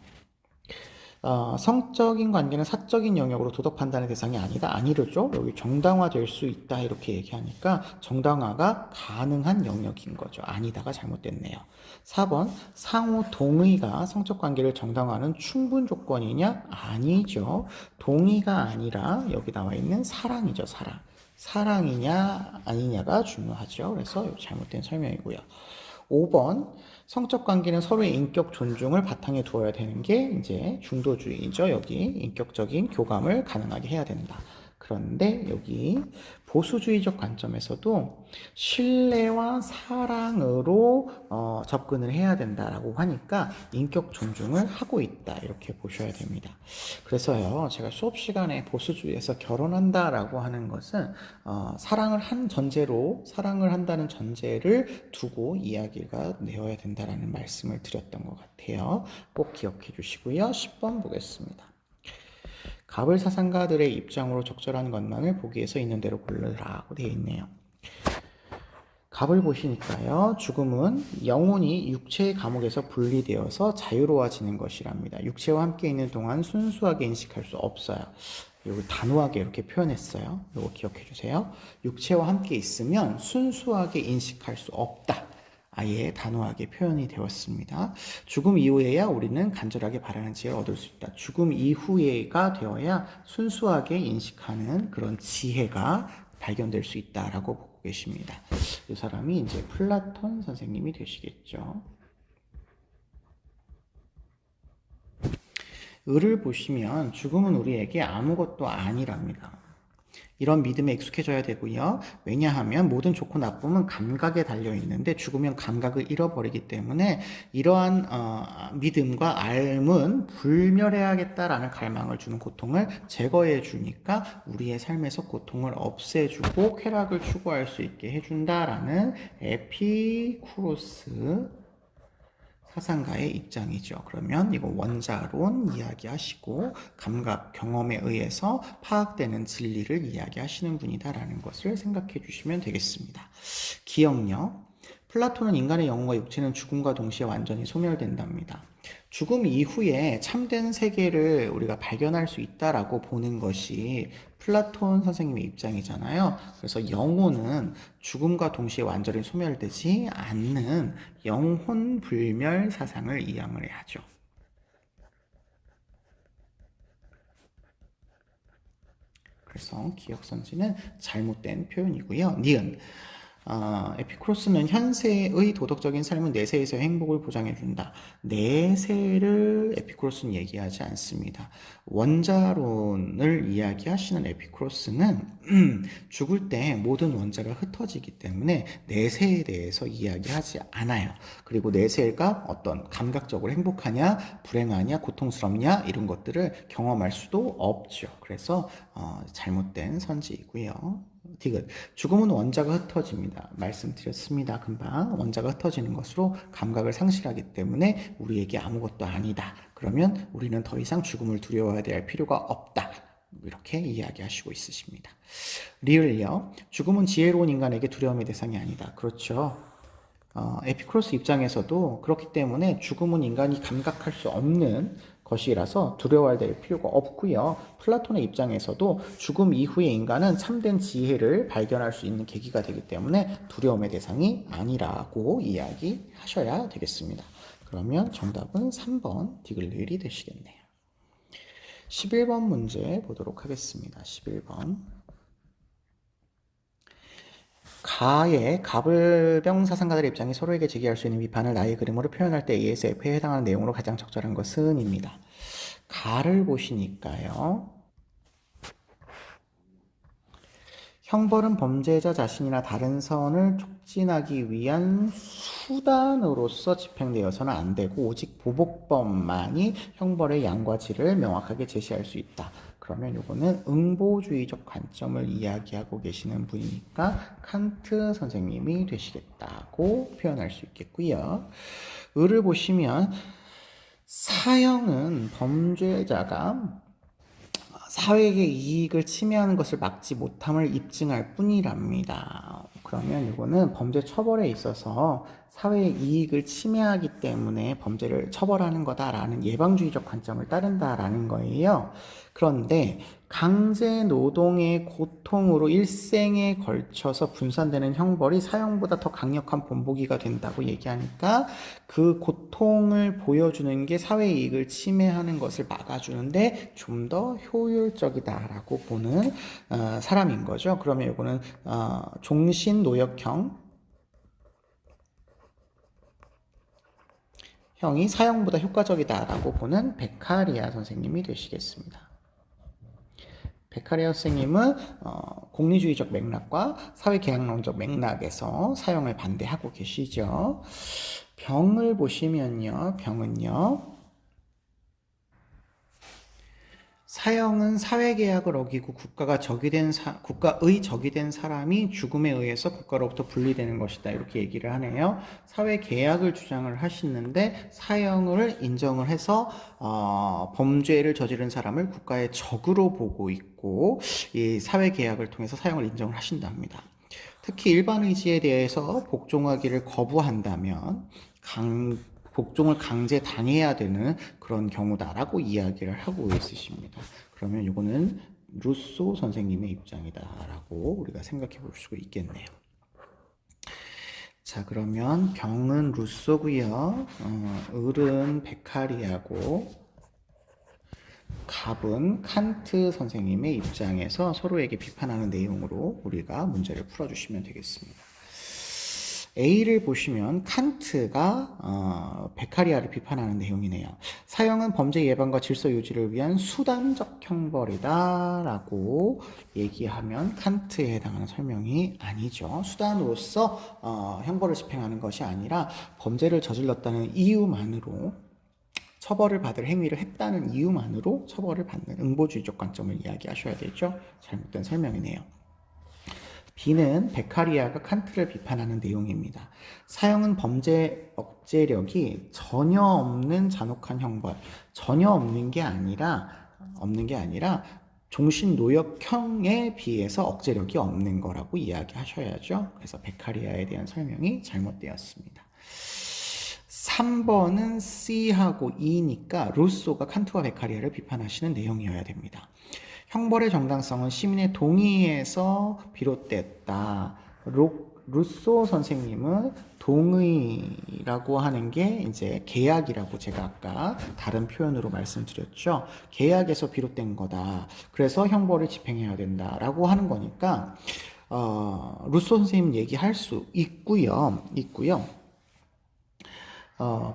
성적인 관계는 사적인 영역으로 도덕 판단의 대상이 아니다. 아니죠. 여기 정당화될 수 있다 이렇게 얘기하니까 정당화가 가능한 영역인 거죠. 아니다가 잘못됐네요. 4번 상호 동의가 성적 관계를 정당화하는 충분 조건이냐? 아니죠. 동의가 아니라 여기 나와 있는 사랑이죠. 사랑. 사랑이냐 아니냐가 중요하죠. 그래서 잘못된 설명이고요. 5번 성적 관계는 서로의 인격 존중을 바탕에 두어야 되는 게 이제 중도주의죠. 여기 인격적인 교감을 가능하게 해야 된다. 그런데 여기 보수주의적 관점에서도 신뢰와 사랑으로 접근을 해야 된다라고 하니까 인격 존중을 하고 있다 이렇게 보셔야 됩니다. 그래서요 제가 수업 시간에 보수주의에서 결혼한다라고 하는 것은 사랑을 한다는 전제를 두고 이야기가 되어야 된다라는 말씀을 드렸던 것 같아요. 꼭 기억해 주시고요. 10번 보겠습니다. 갑을 사상가들의 입장으로 적절한 것만을 보기에서 있는 대로 고르라고 되어 있네요. 갑을 보시니까요. 죽음은 영혼이 육체의 감옥에서 분리되어서 자유로워지는 것이랍니다. 육체와 함께 있는 동안 순수하게 인식할 수 없어요. 여기 단호하게 이렇게 표현했어요. 이거 기억해 주세요. 육체와 함께 있으면 순수하게 인식할 수 없다. 아예 단호하게 표현이 되었습니다. 죽음 이후에야 우리는 간절하게 바라는 지혜를 얻을 수 있다. 죽음 이후에가 되어야 순수하게 인식하는 그런 지혜가 발견될 수 있다라고 보고 계십니다. 이 사람이 이제 플라톤 선생님이 되시겠죠. 을을 보시면 죽음은 우리에게 아무것도 아니랍니다. 이런 믿음에 익숙해져야 되고요. 왜냐하면 모든 좋고 나쁨은 감각에 달려 있는데 죽으면 감각을 잃어버리기 때문에 이러한 믿음과 알은 불멸해야겠다라는 갈망을 주는 고통을 제거해 주니까 우리의 삶에서 고통을 없애주고 쾌락을 추구할 수 있게 해준다라는 에피쿠로스 사상가의 입장이죠. 그러면 이거 원자론 이야기하시고 감각, 경험에 의해서 파악되는 진리를 이야기하시는 분이다라는 것을 생각해 주시면 되겠습니다. 기억력. 플라톤은 인간의 영혼과 육체는 죽음과 동시에 완전히 소멸된답니다. 죽음 이후에 참된 세계를 우리가 발견할 수 있다라고 보는 것이 플라톤 선생님의 입장이잖아요. 그래서 영혼은 죽음과 동시에 완전히 소멸되지 않는 영혼 불멸 사상을 이양을 하죠. 그래서 기억선지는 잘못된 표현이고요. 니은. 에피쿠로스는 현세의 도덕적인 삶은 내세에서 행복을 보장해준다. 내세를 에피쿠로스는 얘기하지 않습니다. 원자론을 이야기하시는 에피쿠로스는 죽을 때 모든 원자가 흩어지기 때문에 내세에 대해서 이야기하지 않아요. 그리고 내세가 어떤 감각적으로 행복하냐, 불행하냐, 고통스럽냐 이런 것들을 경험할 수도 없죠. 그래서 잘못된 선지이고요. 디귿. 죽음은 원자가 흩어집니다. 말씀드렸습니다. 금방 원자가 흩어지는 것으로 감각을 상실하기 때문에 우리에게 아무것도 아니다. 그러면 우리는 더 이상 죽음을 두려워해야 될 필요가 없다. 이렇게 이야기하시고 있으십니다. 리을요. 죽음은 지혜로운 인간에게 두려움의 대상이 아니다. 그렇죠. 에피쿠로스 입장에서도 그렇기 때문에 죽음은 인간이 감각할 수 없는 것이라서 두려워해야 될 필요가 없고요. 플라톤의 입장에서도 죽음 이후의 인간은 참된 지혜를 발견할 수 있는 계기가 되기 때문에 두려움의 대상이 아니라고 이야기하셔야 되겠습니다. 그러면 정답은 3번 디글리일이 되시겠네요. 11번 문제 보도록 하겠습니다. 11번. 가의 갑을병 사상가들의 입장이 서로에게 제기할 수 있는 비판을 나의 그림으로 표현할 때 ESF에 해당하는 내용으로 가장 적절한 것은 입니다. 가를 보시니까요. 형벌은 범죄자 자신이나 다른 선을 촉진하기 위한 수단으로서 집행되어서는 안 되고 오직 보복범만이 형벌의 양과 질을 명확하게 제시할 수 있다. 그러면 요거는 응보주의적 관점을 이야기하고 계시는 분이니까 칸트 선생님이 되시겠다고 표현할 수 있겠고요. 을을 보시면 사형은 범죄자가 사회의 이익을 침해하는 것을 막지 못함을 입증할 뿐이랍니다. 그러면 이거는 범죄 처벌에 있어서 사회의 이익을 침해하기 때문에 범죄를 처벌하는 거다라는 예방주의적 관점을 따른다라는 거예요. 그런데 강제 노동의 고통으로 일생에 걸쳐서 분산되는 형벌이 사형보다 더 강력한 본보기가 된다고 얘기하니까 그 고통을 보여주는 게 사회의 이익을 침해하는 것을 막아주는데 좀 더 효율적이다라고 보는 사람인 거죠. 그러면 이거는 종신노역형 형이 사형보다 효과적이다라고 보는 베카리아 선생님이 되시겠습니다. 베카리아 선생님은 공리주의적 맥락과 사회계약론적 맥락에서 사형을 반대하고 계시죠. 병을 보시면요. 병은요. 사형은 사회계약을 어기고 국가의 적이 된 사람이 죽음에 의해서 국가로부터 분리되는 것이다. 이렇게 얘기를 하네요. 사회계약을 주장을 하시는데 사형을 인정을 해서 범죄를 저지른 사람을 국가의 적으로 보고 있고 이 사회계약을 통해서 사형을 인정을 하신답니다. 특히 일반 의지에 대해서 복종하기를 거부한다면 복종을 강제 당해야 되는 그런 경우다라고 이야기를 하고 있으십니다. 그러면 이거는 루소 선생님의 입장이다라고 우리가 생각해 볼 수가 있겠네요. 자, 그러면 병은 루소고요. 을은 베카리아고 갑은 칸트 선생님의 입장에서 서로에게 비판하는 내용으로 우리가 문제를 풀어주시면 되겠습니다. A를 보시면 칸트가 베카리아를 비판하는 내용이네요. 사형은 범죄 예방과 질서 유지를 위한 수단적 형벌이다 라고 얘기하면 칸트에 해당하는 설명이 아니죠. 수단으로서 형벌을 집행하는 것이 아니라 범죄를 저질렀다는 이유만으로 처벌을 받을 행위를 했다는 이유만으로 처벌을 받는 응보주의적 관점을 이야기하셔야 되죠. 잘못된 설명이네요. B는 베카리아가 칸트를 비판하는 내용입니다. 사형은 범죄 억제력이 전혀 없는 잔혹한 형벌, 전혀 없는 게 아니라 종신노역형에 비해서 억제력이 없는 거라고 이야기하셔야죠. 그래서 베카리아에 대한 설명이 잘못되었습니다. 3번은 C하고 E니까 루소가 칸트와 베카리아를 비판하시는 내용이어야 됩니다. 형벌의 정당성은 시민의 동의에서 비롯됐다. 루소 선생님은 동의라고 하는 게 이제 계약이라고 제가 아까 다른 표현으로 말씀드렸죠. 계약에서 비롯된 거다. 그래서 형벌을 집행해야 된다라고 하는 거니까 루소 선생님 얘기할 수 있고요.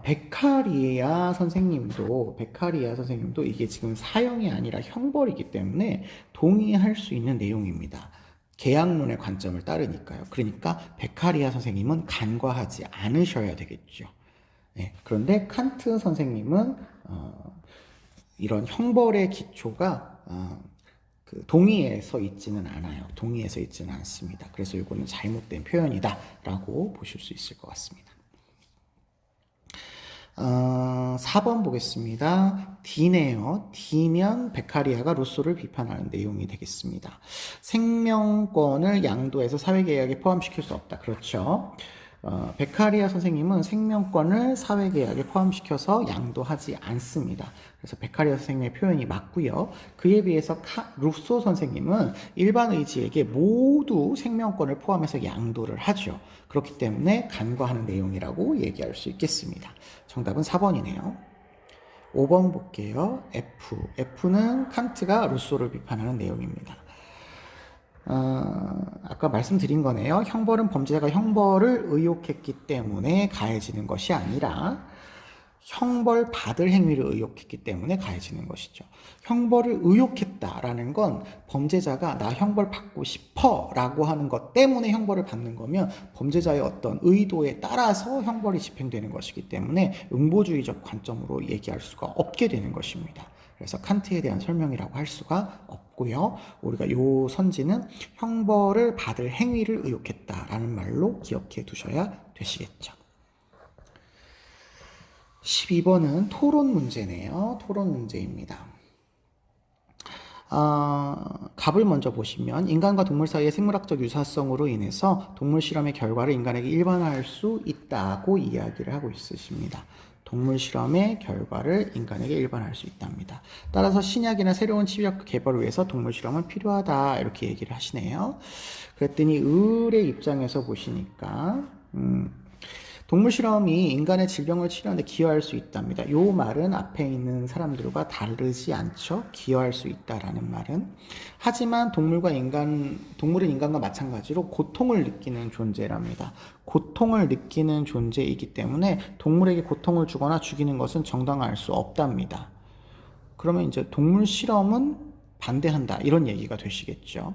베카리아 선생님도 이게 지금 사형이 아니라 형벌이기 때문에 동의할 수 있는 내용입니다. 계약론의 관점을 따르니까요. 그러니까 베카리아 선생님은 간과하지 않으셔야 되겠죠. 네, 그런데 칸트 선생님은 이런 형벌의 기초가 동의에서 있지는 않아요. 동의에서 있지는 않습니다. 그래서 이거는 잘못된 표현이다라고 보실 수 있을 것 같습니다. 4번 보겠습니다. D네요. D면 베카리아가 루소를 비판하는 내용이 되겠습니다. 생명권을 양도해서 사회계약에 포함시킬 수 없다. 그렇죠. 베카리아 선생님은 생명권을 사회계약에 포함시켜서 양도하지 않습니다. 그래서 베카리아 선생님의 표현이 맞고요. 그에 비해서 루소 선생님은 일반 의지에게 모두 생명권을 포함해서 양도를 하죠. 그렇기 때문에 간과하는 내용이라고 얘기할 수 있겠습니다. 정답은 4번이네요. 5번 볼게요. F는 칸트가 루소를 비판하는 내용입니다. 아까 말씀드린 거네요. 형벌은 범죄자가 형벌을 의욕했기 때문에 가해지는 것이 아니라 형벌 받을 행위를 의욕했기 때문에 가해지는 것이죠. 형벌을 의욕했다라는 건 범죄자가 나 형벌 받고 싶어 라고 하는 것 때문에 형벌을 받는 거면 범죄자의 어떤 의도에 따라서 형벌이 집행되는 것이기 때문에 응보주의적 관점으로 얘기할 수가 없게 되는 것입니다. 그래서 칸트에 대한 설명이라고 할 수가 없고요. 우리가 요 선지는 형벌을 받을 행위를 의혹했다라는 말로 기억해 두셔야 되시겠죠. 12번은 토론 문제네요. 토론 문제입니다. 갑을 먼저 보시면 인간과 동물 사이의 생물학적 유사성으로 인해서 동물 실험의 결과를 인간에게 일반화할 수 있다고 이야기를 하고 있으십니다. 동물 실험의 결과를 인간에게 일반화할 수 있답니다. 따라서 신약이나 새로운 치료약 개발을 위해서 동물 실험은 필요하다 이렇게 얘기를 하시네요. 그랬더니 을의 입장에서 보시니까 동물 실험이 인간의 질병을 치료하는 데 기여할 수 있답니다. 요 말은 앞에 있는 사람들과 다르지 않죠. 기여할 수 있다라는 말은. 하지만 동물은 인간과 마찬가지로 고통을 느끼는 존재랍니다. 고통을 느끼는 존재이기 때문에 동물에게 고통을 주거나 죽이는 것은 정당화할 수 없답니다. 그러면 이제 동물 실험은 반대한다 이런 얘기가 되시겠죠.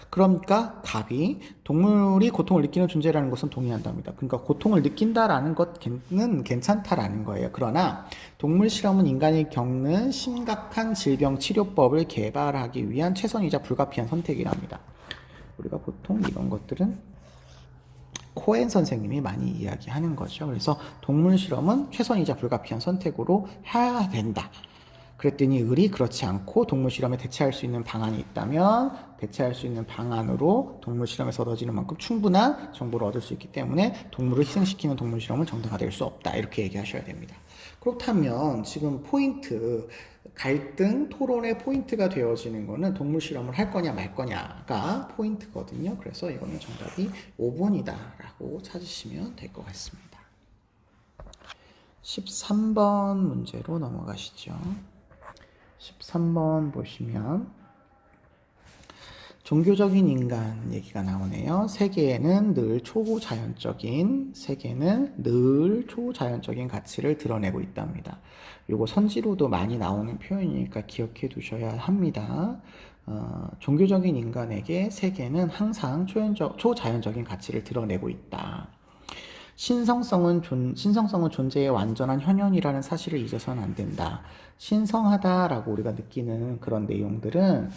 그러니까 갑이 동물이 고통을 느끼는 존재라는 것은 동의한답니다. 그러니까 고통을 느낀다라는 것은 괜찮다라는 거예요. 그러나 동물 실험은 인간이 겪는 심각한 질병 치료법을 개발하기 위한 최선이자 불가피한 선택이랍니다. 우리가 보통 이런 것들은 코엔 선생님이 많이 이야기하는 거죠. 그래서 동물 실험은 최선이자 불가피한 선택으로 해야 된다. 그랬더니 을이 그렇지 않고 동물 실험에 대체할 수 있는 방안이 있다면 대체할 수 있는 방안으로 동물 실험에서 얻어지는 만큼 충분한 정보를 얻을 수 있기 때문에 동물을 희생시키는 동물 실험은 정당화될 수 없다 이렇게 얘기하셔야 됩니다. 그렇다면 지금 포인트 갈등 토론의 포인트가 되어지는 거는 동물 실험을 할 거냐 말 거냐가 포인트거든요. 그래서 이거는 정답이 5번이다 라고 찾으시면 될 것 같습니다. 13번 문제로 넘어가시죠. 13번 보시면 종교적인 인간 얘기가 나오네요. 세계는 늘 초자연적인 가치를 드러내고 있답니다. 요거 선지로도 많이 나오는 표현이니까 기억해 두셔야 합니다. 종교적인 인간에게 세계는 항상 초자연적인 가치를 드러내고 있다. 신성성은 존재의 완전한 현현이라는 사실을 잊어서는 안 된다. 신성하다라고 우리가 느끼는 그런 내용들은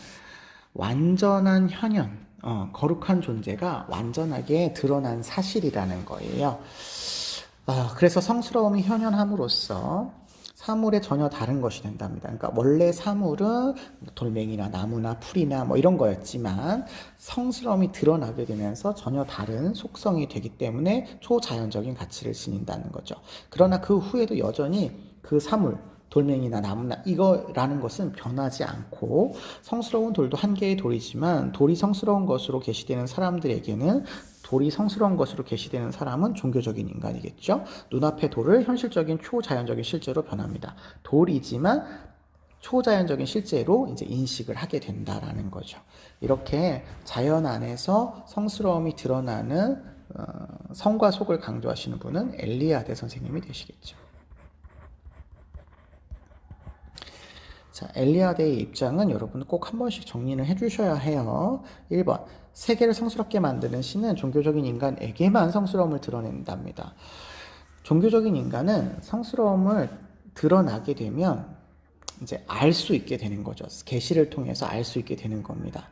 완전한 현현, 거룩한 존재가 완전하게 드러난 사실이라는 거예요. 그래서 성스러움이 현현함으로써 사물에 전혀 다른 것이 된답니다. 그러니까 원래 사물은 돌멩이나 나무나 풀이나 뭐 이런 거였지만 성스러움이 드러나게 되면서 전혀 다른 속성이 되기 때문에 초자연적인 가치를 지닌다는 거죠. 그러나 그 후에도 여전히 그 사물, 돌멩이나 나무나 이거라는 것은 변하지 않고 성스러운 돌도 한 개의 돌이지만 돌이 성스러운 것으로 계시되는 사람들에게는 돌이 성스러운 것으로 계시되는 사람은 종교적인 인간이겠죠. 눈앞의 돌을 현실적인 초자연적인 실제로 변합니다. 돌이지만 초자연적인 실제로 이제 인식을 하게 된다라는 거죠. 이렇게 자연 안에서 성스러움이 드러나는 성과 속을 강조하시는 분은 엘리아데 선생님이 되시겠죠. 자, 엘리아데의 입장은 여러분 꼭 한 번씩 정리를 해주셔야 해요. 1번, 세계를 성스럽게 만드는 신은 종교적인 인간에게만 성스러움을 드러낸답니다. 종교적인 인간은 성스러움을 드러나게 되면 이제 알 수 있게 되는 거죠. 계시를 통해서 알 수 있게 되는 겁니다.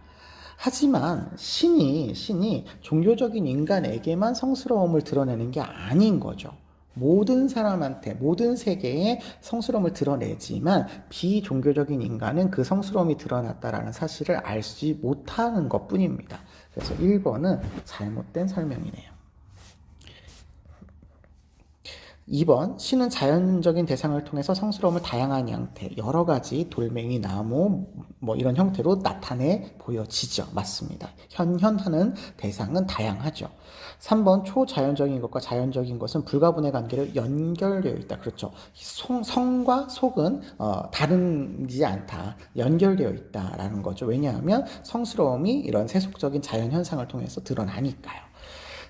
하지만 신이 종교적인 인간에게만 성스러움을 드러내는 게 아닌 거죠. 모든 사람한테, 모든 세계에 성스러움을 드러내지만 비종교적인 인간은 그 성스러움이 드러났다라는 사실을 알지 못하는 것 뿐입니다. 그래서 1번은 잘못된 설명이네요. 2번, 신은 자연적인 대상을 통해서 성스러움을 다양한 형태, 여러 가지 돌멩이, 나무, 뭐 이런 형태로 나타내 보여지죠. 맞습니다. 현현하는 대상은 다양하죠. 3번, 초자연적인 것과 자연적인 것은 불가분의 관계로 연결되어 있다. 그렇죠. 성과 속은 다르지 않다. 연결되어 있다라는 거죠. 왜냐하면 성스러움이 이런 세속적인 자연 현상을 통해서 드러나니까요.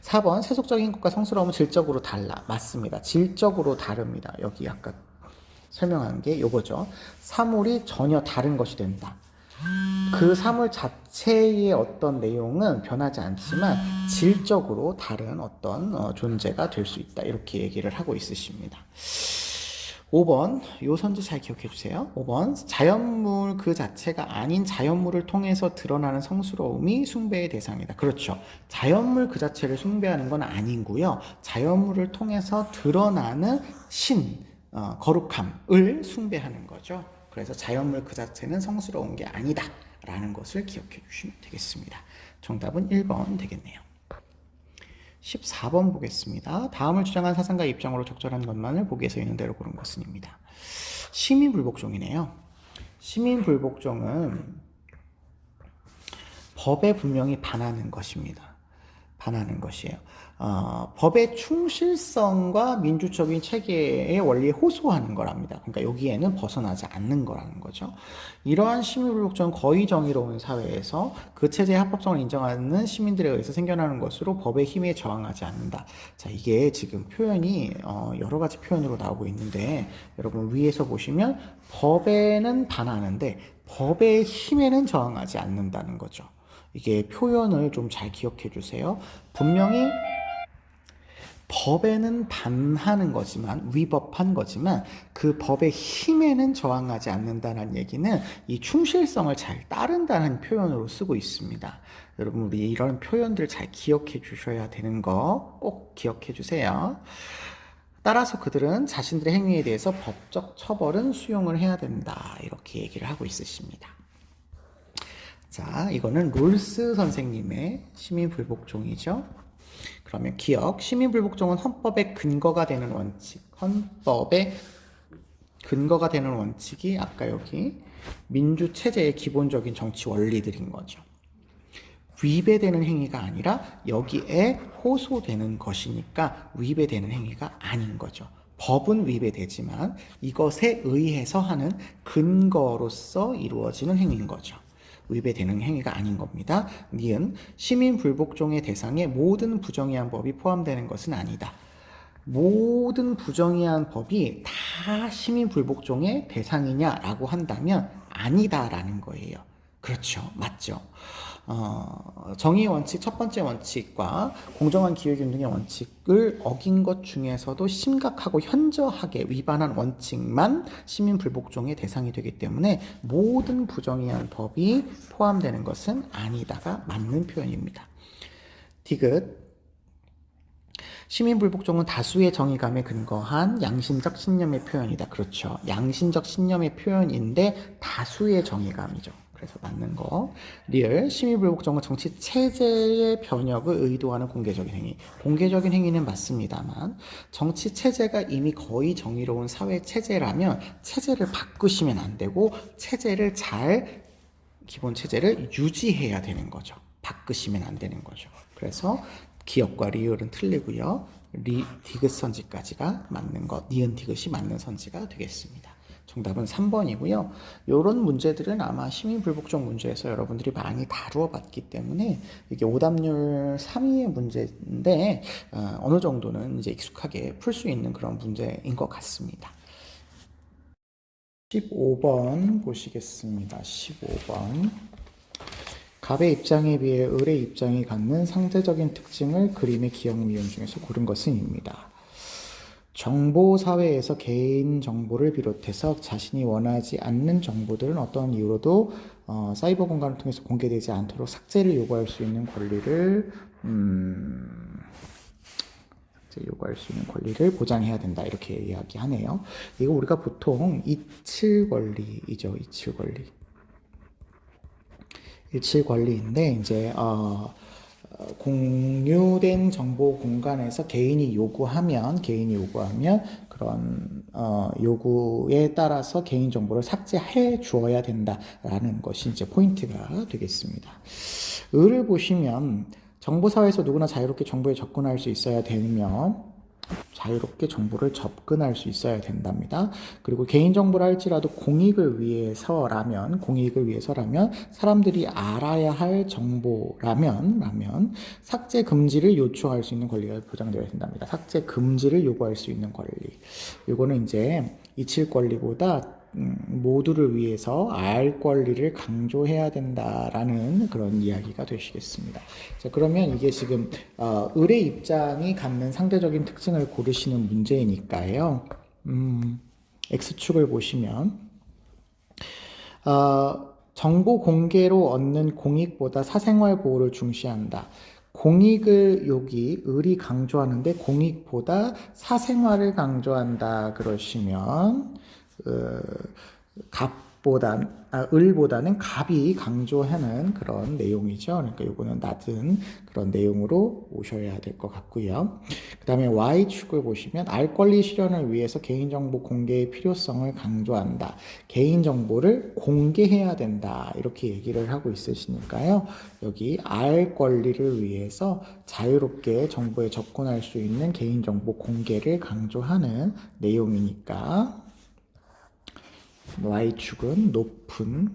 4번, 세속적인 것과 성스러움은 질적으로 달라. 맞습니다. 질적으로 다릅니다. 여기 아까 설명한 게 요거죠. 사물이 전혀 다른 것이 된다. 그 사물 자체의 어떤 내용은 변하지 않지만 질적으로 다른 어떤 존재가 될 수 있다. 이렇게 얘기를 하고 있으십니다. 5번, 요 선지 잘 기억해 주세요. 5번, 자연물 그 자체가 아닌 자연물을 통해서 드러나는 성스러움이 숭배의 대상이다. 그렇죠. 자연물 그 자체를 숭배하는 건 아니고요. 자연물을 통해서 드러나는 거룩함을 숭배하는 거죠. 그래서 자연물 그 자체는 성스러운 게 아니다. 라는 것을 기억해 주시면 되겠습니다. 정답은 1번 되겠네요. 14번 보겠습니다. 다음을 주장한 사상가 입장으로 적절한 것만을 보기에서 있는 대로 고른 것은입니다. 시민불복종이네요. 시민불복종은 법에 분명히 반하는 것입니다. 반하는 것이에요. 법의 충실성과 민주적인 체계의 원리에 호소하는 거랍니다. 그러니까 여기에는 벗어나지 않는 거라는 거죠. 이러한 시민불복종은 거의 정의로운 사회에서 그 체제의 합법성을 인정하는 시민들에 의해서 생겨나는 것으로 법의 힘에 저항하지 않는다. 자, 이게 지금 표현이 여러 가지 표현으로 나오고 있는데 여러분 위에서 보시면 법에는 반하는데 법의 힘에는 저항하지 않는다는 거죠. 이게 표현을 좀 잘 기억해 주세요. 분명히 법에는 반하는 거지만 위법한 거지만 그 법의 힘에는 저항하지 않는다는 얘기는 이 충실성을 잘 따른다는 표현으로 쓰고 있습니다. 여러분 우리 이런 표현들 잘 기억해 주셔야 되는 거 꼭 기억해 주세요. 따라서 그들은 자신들의 행위에 대해서 법적 처벌은 수용을 해야 된다. 이렇게 얘기를 하고 있으십니다. 자, 이거는 롤스 선생님의 시민불복종이죠. 그러면 기억, 시민불복종은 헌법의 근거가 되는 원칙, 헌법의 근거가 되는 원칙이 아까 여기 민주체제의 기본적인 정치 원리들인 거죠. 위배되는 행위가 아니라 여기에 호소되는 것이니까 위배되는 행위가 아닌 거죠. 법은 위배되지만 이것에 의해서 하는 근거로서 이루어지는 행위인 거죠. 위배되는 행위가 아닌 겁니다. 니은 시민불복종의 대상에 모든 부정의한 법이 포함되는 것은 아니다. 모든 부정의한 법이 다 시민불복종의 대상이냐라고 한다면 아니다라는 거예요. 그렇죠. 맞죠. 정의 원칙 첫 번째 원칙과 공정한 기회균 등의 원칙을 어긴 것 중에서도 심각하고 현저하게 위반한 원칙만 시민불복종의 대상이 되기 때문에 모든 부정의한 법이 포함되는 것은 아니다가 맞는 표현입니다. 디귿 시민불복종은 다수의 정의감에 근거한 양심적 신념의 표현이다. 그렇죠. 양심적 신념의 표현인데 다수의 정의감이죠. 그래서 맞는 거. 리을 시민불복종은 정치 체제의 변혁을 의도하는 공개적인 행위. 공개적인 행위는 맞습니다만 정치 체제가 이미 거의 정의로운 사회 체제라면 체제를 바꾸시면 안 되고 체제를 기본 체제를 유지해야 되는 거죠. 바꾸시면 안 되는 거죠. 그래서 기억과 리을은 틀리고요. 디귿 선지까지가 맞는 것, 니은 디귿이 맞는 선지가 되겠습니다. 정답은 3번이고요. 이런 문제들은 아마 시민불복종 문제에서 여러분들이 많이 다루어 봤기 때문에 이게 오답률 3위의 문제인데 어느 정도는 이제 익숙하게 풀 수 있는 그런 문제인 것 같습니다. 15번 보시겠습니다. 15번. 갑의 입장에 비해 을의 입장이 갖는 상대적인 특징을 그림의 기억 미분 중에서 고른 것은입니다. 정보사회에서 개인정보를 비롯해서 자신이 원하지 않는 정보들은 어떤 이유로도 사이버 공간을 통해서 공개되지 않도록 삭제를 요구할 수 있는 권리를 보장해야 된다. 이렇게 이야기하네요. 이거 우리가 보통 이칠 권리이죠. 이칠 권리. 일칠 권리인데 이제 공유된 정보 공간에서 개인이 요구하면 그런 요구에 따라서 개인 정보를 삭제해 주어야 된다라는 것이 이제 포인트가 되겠습니다. 을을 보시면 정보사회에서 누구나 자유롭게 정보에 접근할 수 있어야 되면 자유롭게 정보를 접근할 수 있어야 된답니다. 그리고 개인정보를 할지라도 공익을 위해서라면 사람들이 알아야 할 정보라면 삭제 금지를 요청할 수 있는 권리가 보장되어야 된답니다. 삭제 금지를 요구할 수 있는 권리. 이거는 이제 이칠 권리보다 모두를 위해서 알 권리를 강조해야 된다라는 그런 이야기가 되시겠습니다. 자, 그러면 이게 지금 을의 입장이 갖는 상대적인 특징을 고르시는 문제이니까요. X축을 보시면 정보 공개로 얻는 공익보다 사생활 보호를 중시한다. 공익을 여기 을이 강조하는데 공익보다 사생활을 강조한다 그러시면 을보다는 갑이 강조하는 그런 내용이죠. 그러니까 요거는 낮은 그런 내용으로 오셔야 될 것 같고요. 그 다음에 Y축을 보시면 알 권리 실현을 위해서 개인정보 공개의 필요성을 강조한다. 개인정보를 공개해야 된다. 이렇게 얘기를 하고 있으시니까요. 여기 알 권리를 위해서 자유롭게 정보에 접근할 수 있는 개인정보 공개를 강조하는 내용이니까 Y축은 높은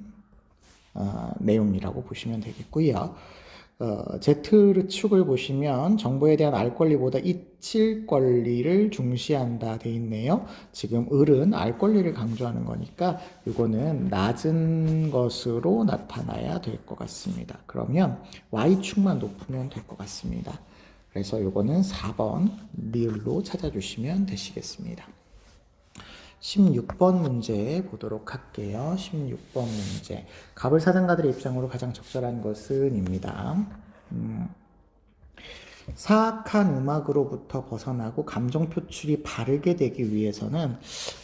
내용이라고 보시면 되겠고요. Z축을 보시면 정보에 대한 알 권리보다 잊힐 권리를 중시한다 돼 있네요. 지금 을은 알 권리를 강조하는 거니까 이거는 낮은 것으로 나타나야 될 것 같습니다. 그러면 Y축만 높으면 될 것 같습니다. 그래서 이거는 4번 리을로 찾아주시면 되시겠습니다. 16번 문제 보도록 할게요. 16번 문제. 갑을 사장가들의 입장으로 가장 적절한 것은입니다. 사악한 음악으로부터 벗어나고 감정 표출이 바르게 되기 위해서는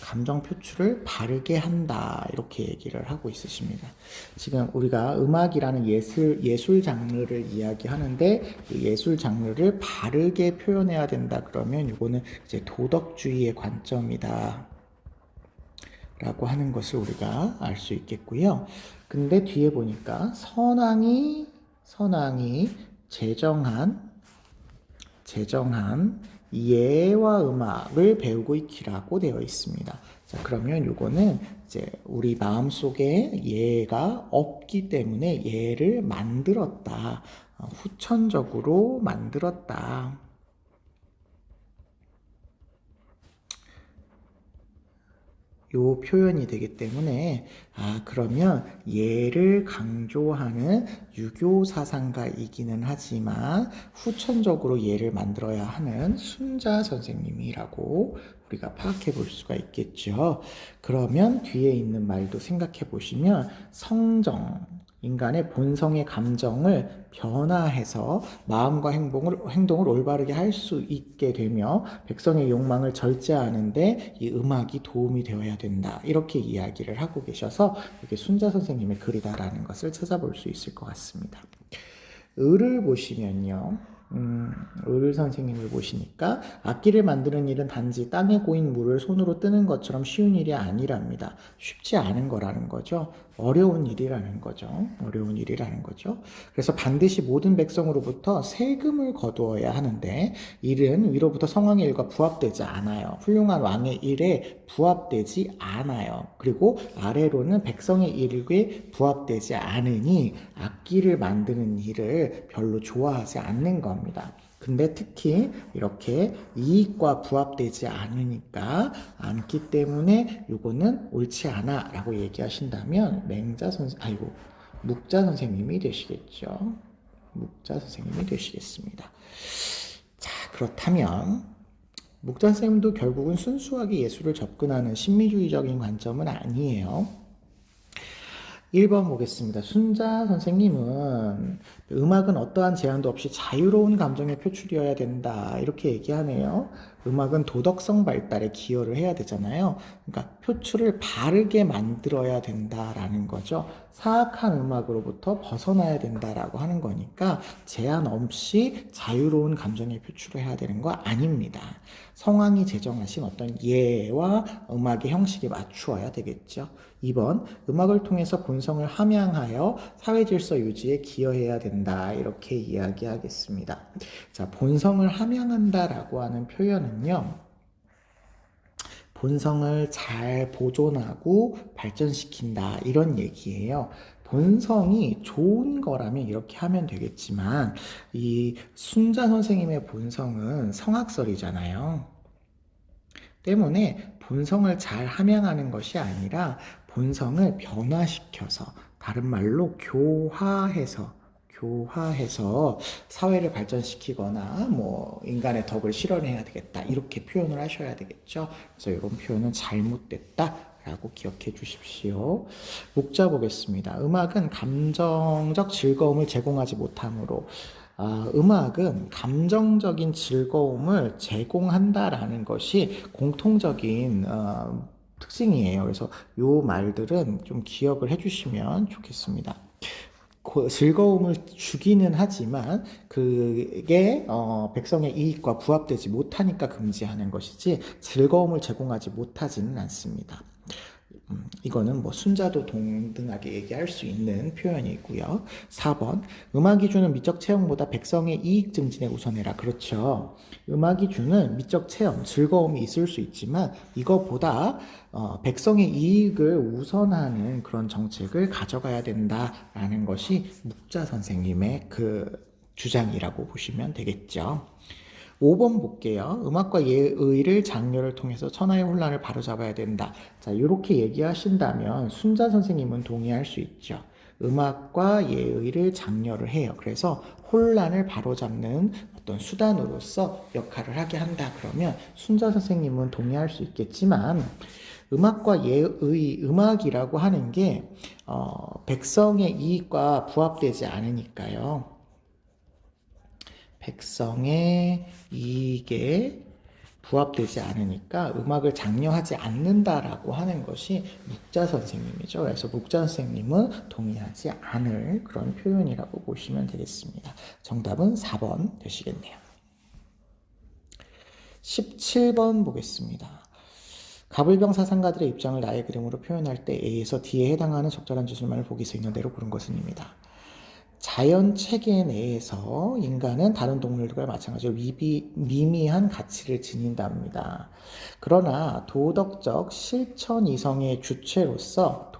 감정 표출을 바르게 한다. 이렇게 얘기를 하고 있으십니다. 지금 우리가 음악이라는 예술 장르를 이야기하는데 이 예술 장르를 바르게 표현해야 된다. 그러면 이거는 이제 도덕주의의 관점이다. 라고 하는 것을 우리가 알 수 있겠고요. 근데 뒤에 보니까 선왕이 제정한 예와 음악을 배우고 익히라고 되어 있습니다. 자, 그러면 요거는 이제 우리 마음속에 예가 없기 때문에 예를 만들었다. 후천적으로 만들었다. 요 표현이 되기 때문에 그러면 예를 강조하는 유교 사상가이기는 하지만 후천적으로 예를 만들어야 하는 순자 선생님이라고 우리가 파악해 볼 수가 있겠죠. 그러면 뒤에 있는 말도 생각해 보시면 성정, 인간의 본성의 감정을 변화해서 마음과 행동을 올바르게 할 수 있게 되며 백성의 욕망을 절제하는데 이 음악이 도움이 되어야 된다. 이렇게 이야기를 하고 계셔서 이게 순자 선생님의 글이다라는 것을 찾아볼 수 있을 것 같습니다. 을을 보시면요. 을 선생님을 보시니까 악기를 만드는 일은 단지 땅에 고인 물을 손으로 뜨는 것처럼 쉬운 일이 아니랍니다. 쉽지 않은 거라는 거죠. 어려운 일이라는 거죠. 그래서 반드시 모든 백성으로부터 세금을 거두어야 하는데 일은 위로부터 성왕의 일과 부합되지 않아요. 훌륭한 왕의 일에 부합되지 않아요. 그리고 아래로는 백성의 일에 부합되지 않으니 악기를 만드는 일을 별로 좋아하지 않는 겁니다. 근데 특히 이렇게 이익과 부합되지 않기 때문에 이거는 옳지 않아 라고 얘기하신다면 묵자 선생님이 되시겠죠. 묵자 선생님이 되시겠습니다. 자, 그렇다면 묵자 선생님도 결국은 순수하게 예술을 접근하는 심미주의적인 관점은 아니에요. 1번 보겠습니다. 순자 선생님은 음악은 어떠한 제한도 없이 자유로운 감정의 표출이어야 된다. 이렇게 얘기하네요. 음악은 도덕성 발달에 기여를 해야 되잖아요. 그러니까 표출을 바르게 만들어야 된다라는 거죠. 사악한 음악으로부터 벗어나야 된다라고 하는 거니까 제한 없이 자유로운 감정의 표출을 해야 되는 거 아닙니다. 성왕이 제정하신 어떤 예와 음악의 형식에 맞추어야 되겠죠. 2번, 음악을 통해서 본성을 함양하여 사회질서 유지에 기여해야 된다. 이렇게 이야기하겠습니다. 자, 본성을 함양한다라고 하는 표현은요. 본성을 잘 보존하고 발전시킨다. 이런 얘기예요. 본성이 좋은 거라면 이렇게 하면 되겠지만 이 순자 선생님의 본성은 성악설이잖아요. 때문에 본성을 잘 함양하는 것이 아니라 본성을 변화시켜서 다른 말로 교화해서 교화해서 사회를 발전시키거나 뭐 인간의 덕을 실현해야 되겠다 이렇게 표현을 하셔야 되겠죠. 그래서 이런 표현은 잘못됐다 라고 기억해 주십시오. 목자 보겠습니다. 음악은 감정적 즐거움을 제공하지 못하므로 음악은 감정적인 즐거움을 제공한다라는 것이 공통적인 특징이에요. 그래서 요 말들은 좀 기억을 해주시면 좋겠습니다. 즐거움을 주기는 하지만 그게 백성의 이익과 부합되지 못하니까 금지하는 것이지 즐거움을 제공하지 못하지는 않습니다. 이거는 뭐 순자도 동등하게 얘기할 수 있는 표현이고요. 4번 음악이 주는 미적 체험보다 백성의 이익 증진에 우선해라. 그렇죠. 음악이 주는 미적 체험, 즐거움이 있을 수 있지만 이것보다 백성의 이익을 우선하는 그런 정책을 가져가야 된다라는 것이 묵자 선생님의 그 주장이라고 보시면 되겠죠. 5번 볼게요. 음악과 예의를 장려를 통해서 천하의 혼란을 바로잡아야 된다. 자, 이렇게 얘기하신다면 순자 선생님은 동의할 수 있죠. 음악과 예의를 장려를 해요. 그래서 혼란을 바로잡는 어떤 수단으로서 역할을 하게 한다. 그러면 순자 선생님은 동의할 수 있겠지만 음악과 예의, 음악이라고 하는 게 백성의 이익과 부합되지 않으니까요. 백성의 이익에 부합되지 않으니까 음악을 장려하지 않는다라고 하는 것이 묵자 선생님이죠. 그래서 묵자 선생님은 동의하지 않을 그런 표현이라고 보시면 되겠습니다. 정답은 4번 되시겠네요. 17번 보겠습니다. 가불병 사상가들의 입장을 나의 그림으로 표현할 때 A에서 D에 해당하는 적절한 주술만을 보기서 있는 대로 고른 것은입니다. 자연 체계 내에서 인간은 다른 동물들과 마찬가지로 미미한 가치를 지닌답니다. 그러나 도덕적 실천 이성의 주체로서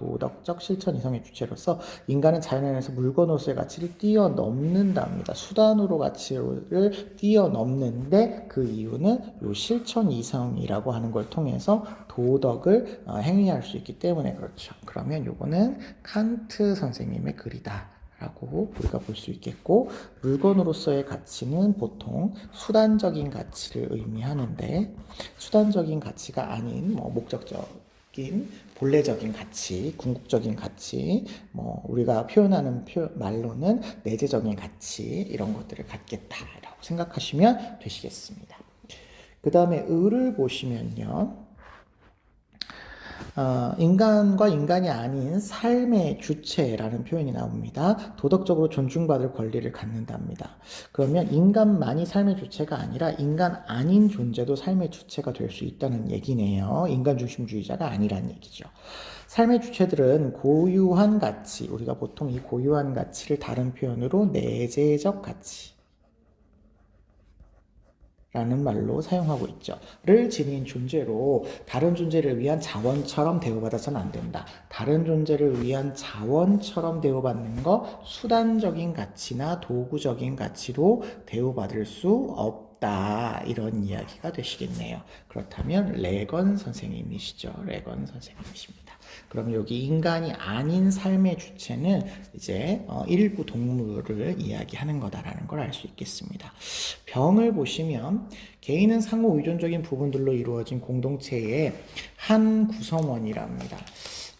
인간은 자연 안에서 물건으로서의 가치를 뛰어넘는답니다. 수단으로 가치를 뛰어넘는데 그 이유는 요 실천 이성이라고 하는 걸 통해서 도덕을 행위할 수 있기 때문에 그렇죠. 그러면 요거는 칸트 선생님의 글이다. 라고 우리가 볼 수 있겠고, 물건으로서의 가치는 보통 수단적인 가치를 의미하는데 수단적인 가치가 아닌 목적적인 본래적인 가치, 궁극적인 가치, 우리가 표현하는 말로는 내재적인 가치 이런 것들을 갖겠다라고 생각하시면 되시겠습니다. 그 다음에 을을 보시면요. 인간과 인간이 아닌 삶의 주체라는 표현이 나옵니다. 도덕적으로 존중받을 권리를 갖는답니다. 그러면 인간만이 삶의 주체가 아니라 인간 아닌 존재도 삶의 주체가 될 수 있다는 얘기네요. 인간 중심주의자가 아니란 얘기죠. 삶의 주체들은 고유한 가치, 우리가 보통 이 고유한 가치를 다른 표현으로 내재적 가치 라는 말로 사용하고 있죠. 를 지닌 존재로 다른 존재를 위한 자원처럼 대우받아서는 안 된다. 다른 존재를 위한 자원처럼 대우받는 거 수단적인 가치나 도구적인 가치로 대우받을 수 없다. 이런 이야기가 되시겠네요. 그렇다면 레건 선생님이시죠. 레건 선생님이십니다. 그럼 여기 인간이 아닌 삶의 주체는 이제 일부 동물을 이야기하는 거다라는 걸 알 수 있겠습니다. 병을 보시면 개인은 상호 의존적인 부분들로 이루어진 공동체의 한 구성원이랍니다.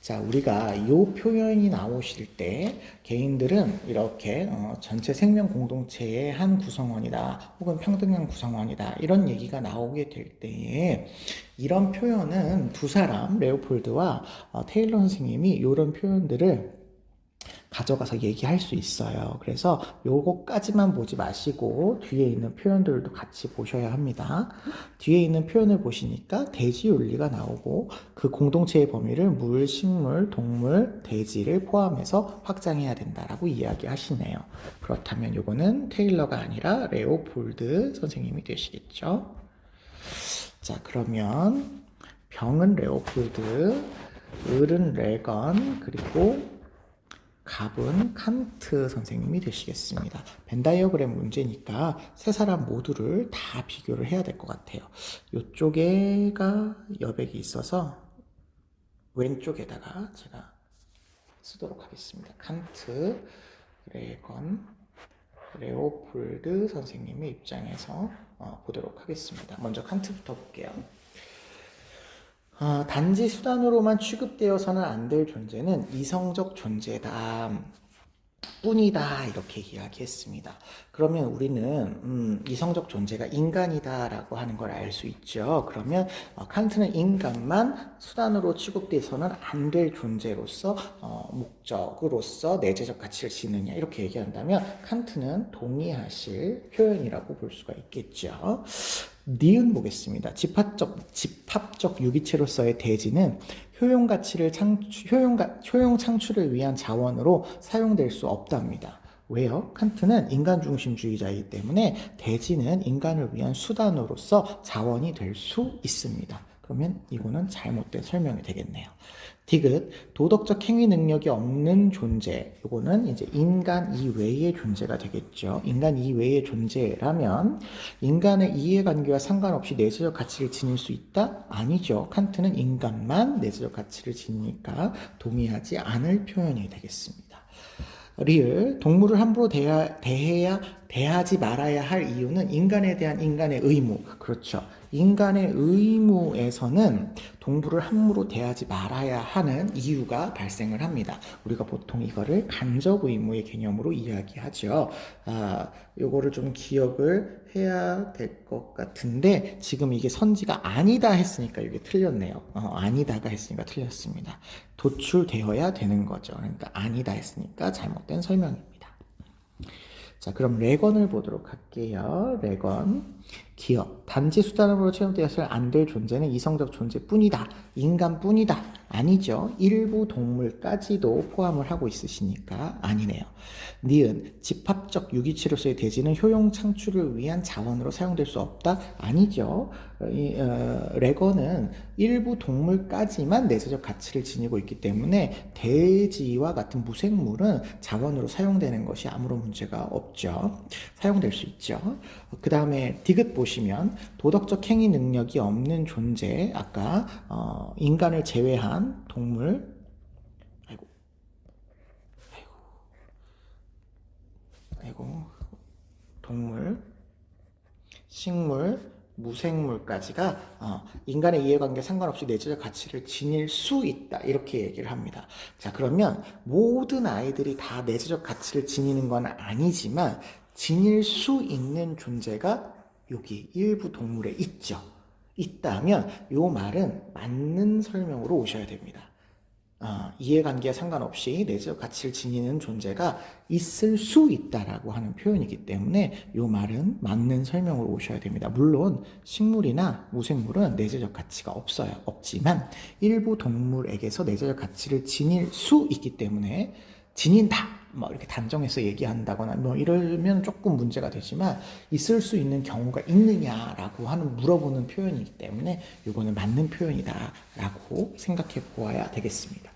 자, 우리가 이 표현이 나오실 때 개인들은 이렇게 전체 생명 공동체의 한 구성원이다 혹은 평등한 구성원이다 이런 얘기가 나오게 될 때에 이런 표현은 두 사람 레오폴드와 테일러 선생님이 이런 표현들을 가져가서 얘기할 수 있어요. 그래서 요거까지만 보지 마시고 뒤에 있는 표현들도 같이 보셔야 합니다. 뒤에 있는 표현을 보시니까 돼지 윤리가 나오고 그 공동체의 범위를 물, 식물, 동물, 돼지를 포함해서 확장해야 된다라고 이야기하시네요. 그렇다면 요거는 테일러가 아니라 레오폴드 선생님이 되시겠죠. 자, 그러면 병은 레오폴드, 을은 레건, 그리고 갑은 칸트 선생님이 되시겠습니다. 벤 다이어그램 문제니까 세 사람 모두를 다 비교를 해야 될 것 같아요. 이쪽에가 여백이 있어서 왼쪽에다가 제가 쓰도록 하겠습니다. 칸트, 레건, 레오폴드 선생님의 입장에서 보도록 하겠습니다. 먼저 칸트부터 볼게요. 단지 수단으로만 취급되어서는 안 될 존재는 이성적 존재다. 뿐이다 이렇게 이야기했습니다. 그러면 우리는 이성적 존재가 인간이다라고 하는 걸 알 수 있죠. 그러면 칸트는 인간만 수단으로 취급돼서는 안 될 존재로서 목적으로서 내재적 가치를 지느냐 이렇게 얘기한다면 칸트는 동의하실 표현이라고 볼 수가 있겠죠. 니은 보겠습니다. 집합적 유기체로서의 대지는 효용 창출을 위한 자원으로 사용될 수 없답니다. 왜요? 칸트는 인간 중심주의자이기 때문에 대지는 인간을 위한 수단으로서 자원이 될 수 있습니다. 그러면 이거는 잘못된 설명이 되겠네요. 디귿, 도덕적 행위 능력이 없는 존재. 이거는 이제 인간 이외의 존재가 되겠죠. 인간 이외의 존재라면 인간의 이해관계와 상관없이 내재적 가치를 지닐 수 있다? 아니죠. 칸트는 인간만 내재적 가치를 지니까 동의하지 않을 표현이 되겠습니다. 리을, 동물을 함부로 대하지 말아야 할 이유는 인간에 대한 인간의 의무. 그렇죠. 인간의 의무에서는 동물을 함부로 대하지 말아야 하는 이유가 발생을 합니다. 우리가 보통 이거를 간접 의무의 개념으로 이야기하죠. 요거를 좀 기억을 해야 될 것 같은데 지금 이게 선지가 아니다 했으니까 이게 틀렸네요. 아니다가 했으니까 틀렸습니다. 도출되어야 되는 거죠. 그러니까 아니다 했으니까 잘못된 설명입니다. 자, 그럼 레건을 보도록 할게요. 레건. 기업. 단지 수단으로 채용되어서는 안 될 존재는 이성적 존재뿐이다. 인간뿐이다. 아니죠. 일부 동물까지도 포함을 하고 있으시니까 아니네요. 니은. 집합적 유기체로서의 대지는 효용 창출을 위한 자원으로 사용될 수 없다. 아니죠. 레건은 일부 동물까지만 내재적 가치를 지니고 있기 때문에 돼지와 같은 무생물은 자원으로 사용되는 것이 아무런 문제가 없죠. 사용될 수 있죠. 그 다음에 디귿 보시면 도덕적 행위 능력이 없는 존재, 아까 인간을 제외한 동물, 동물, 식물, 무생물까지가 인간의 이해관계 상관없이 내재적 가치를 지닐 수 있다 이렇게 얘기를 합니다. 자, 그러면 모든 아이들이 다 내재적 가치를 지니는 건 아니지만 지닐 수 있는 존재가 여기 일부 동물에 있죠. 있다면 이 말은 맞는 설명으로 오셔야 됩니다. 이해관계와 상관없이 내재적 가치를 지니는 존재가 있을 수 있다라고 하는 표현이기 때문에 이 말은 맞는 설명으로 오셔야 됩니다. 물론 식물이나 무생물은 내재적 가치가 없어요. 없지만 일부 동물에게서 내재적 가치를 지닐 수 있기 때문에 지닌다 뭐 이렇게 단정해서 얘기한다거나 뭐 이러면 조금 문제가 되지만 있을 수 있는 경우가 있느냐라고 하는 물어보는 표현이기 때문에 이거는 맞는 표현이다라고 생각해 보아야 되겠습니다.